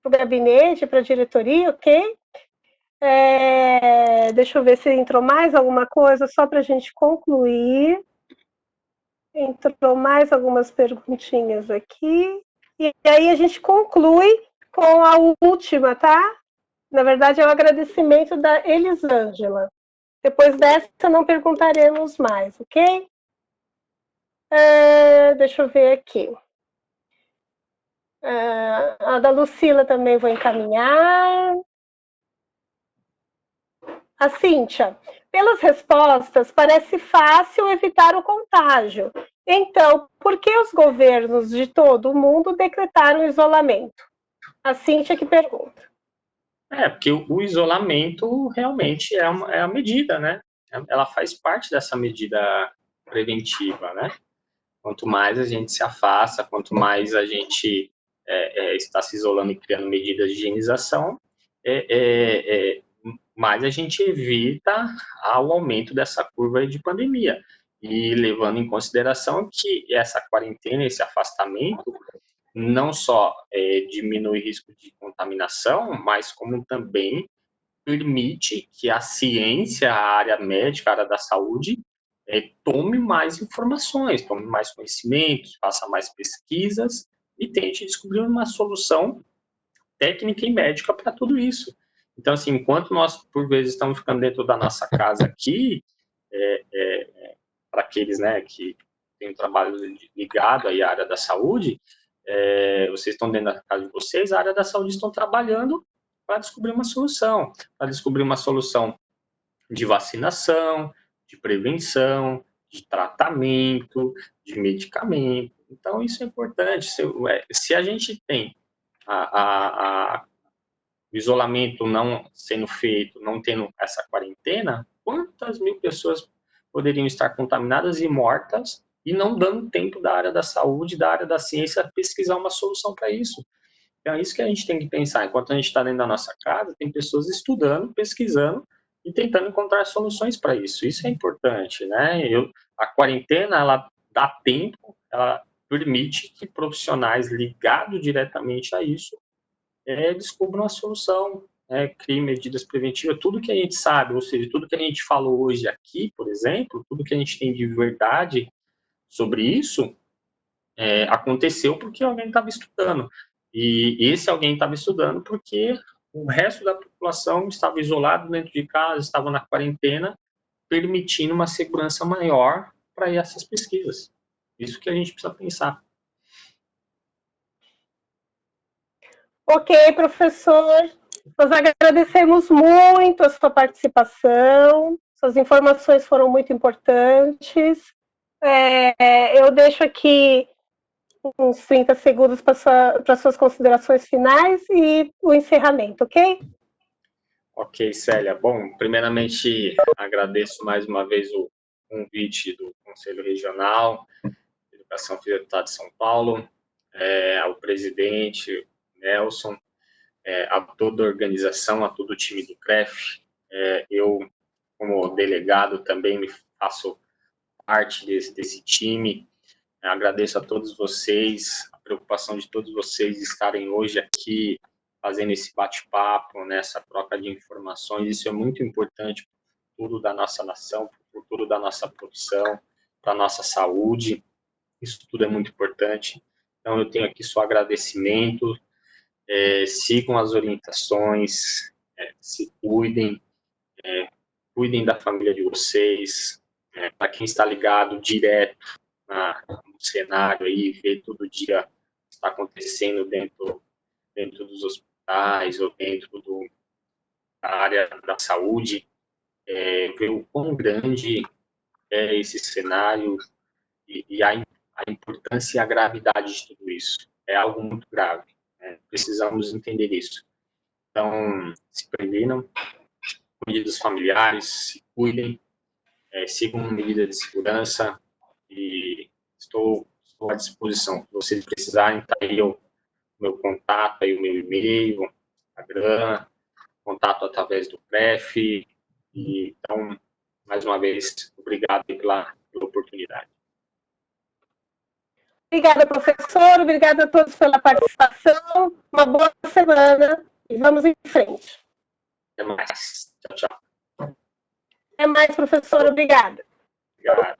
o gabinete, para a diretoria, ok? Deixa eu ver se entrou mais alguma coisa, só para a gente concluir. Entrou mais algumas perguntinhas aqui. E aí a gente conclui com a última, tá? Na verdade, é o agradecimento da Elisângela. Depois dessa, não perguntaremos mais, ok? Deixa eu ver aqui. A da Lucila também vou encaminhar. A Cíntia, pelas respostas, parece fácil evitar o contágio. Então, por que os governos de todo o mundo decretaram isolamento? A Cíntia que pergunta. Porque o isolamento realmente é a medida, né? Ela faz parte dessa medida preventiva, né? Quanto mais a gente se afasta, quanto mais a gente está se isolando e criando medidas de higienização, mais a gente evita o aumento dessa curva de pandemia. E levando em consideração que essa quarentena, esse afastamento, não só diminui o risco de contaminação, mas como também permite que a ciência, a área médica, a área da saúde, tome mais informações, tome mais conhecimentos, faça mais pesquisas e tente descobrir uma solução técnica e médica para tudo isso. Então, assim, enquanto nós, por vezes, estamos ficando dentro da nossa casa aqui, para aqueles, né, que têm um trabalho ligado aí à área da saúde, vocês estão dentro da casa de vocês, a área da saúde estão trabalhando para descobrir uma solução de vacinação, de prevenção, de tratamento, de medicamento. Então, isso é importante. Se a gente tem o isolamento não sendo feito, não tendo essa quarentena, quantas mil pessoas poderiam estar contaminadas e mortas e não dando tempo da área da saúde, da área da ciência, pesquisar uma solução para isso? Então, é isso que a gente tem que pensar. Enquanto a gente está dentro da nossa casa, tem pessoas estudando, pesquisando e tentando encontrar soluções para isso. Isso é importante, né? A quarentena, ela dá tempo, ela permite que profissionais ligados diretamente a isso descubram a solução, criem medidas preventivas, tudo que a gente sabe, ou seja, tudo que a gente falou hoje aqui, por exemplo, tudo que a gente tem de verdade sobre isso, aconteceu porque alguém estava estudando. E esse alguém estava estudando porque o resto da população estava isolado dentro de casa, estava na quarentena, permitindo uma segurança maior para essas pesquisas. Isso que a gente precisa pensar. Ok, professor. Nós agradecemos muito a sua participação. Suas informações foram muito importantes. Eu deixo aqui uns 30 segundos para suas considerações finais e o encerramento, ok? Ok, Célia. Bom, primeiramente, agradeço mais uma vez o convite do Conselho Regional de Educação Física do Estado de São Paulo, ao presidente Nelson, a toda a organização, a todo o time do CREF. Eu, como delegado, também me faço parte desse time. Agradeço a todos vocês, a preocupação de todos vocês estarem hoje aqui fazendo esse bate-papo, nessa troca de informações. Isso é muito importante para o futuro da nossa nação, para o futuro da nossa profissão, para a nossa saúde. Isso tudo é muito importante. Então, eu tenho aqui só agradecimento. Sigam as orientações, se cuidem, cuidem da família de vocês. Para quem está ligado direto no cenário aí, vê todo dia o que está acontecendo dentro dos hospitais ou dentro da área da saúde, ver o quão grande é esse cenário e a importância e a gravidade de tudo isso. É algo muito grave. Precisamos entender isso. Então, se previnam, cuidem dos familiares, se cuidem, sigam medidas de segurança e estou à disposição. Se vocês precisarem, está aí o meu contato, aí o meu e-mail, Instagram, contato através do CREF. Então, mais uma vez, obrigado pela oportunidade. Obrigada, professor. Obrigada a todos pela participação. Uma boa semana e vamos em frente. Até mais. Tchau, tchau. Até mais, professor. Obrigada. Obrigado.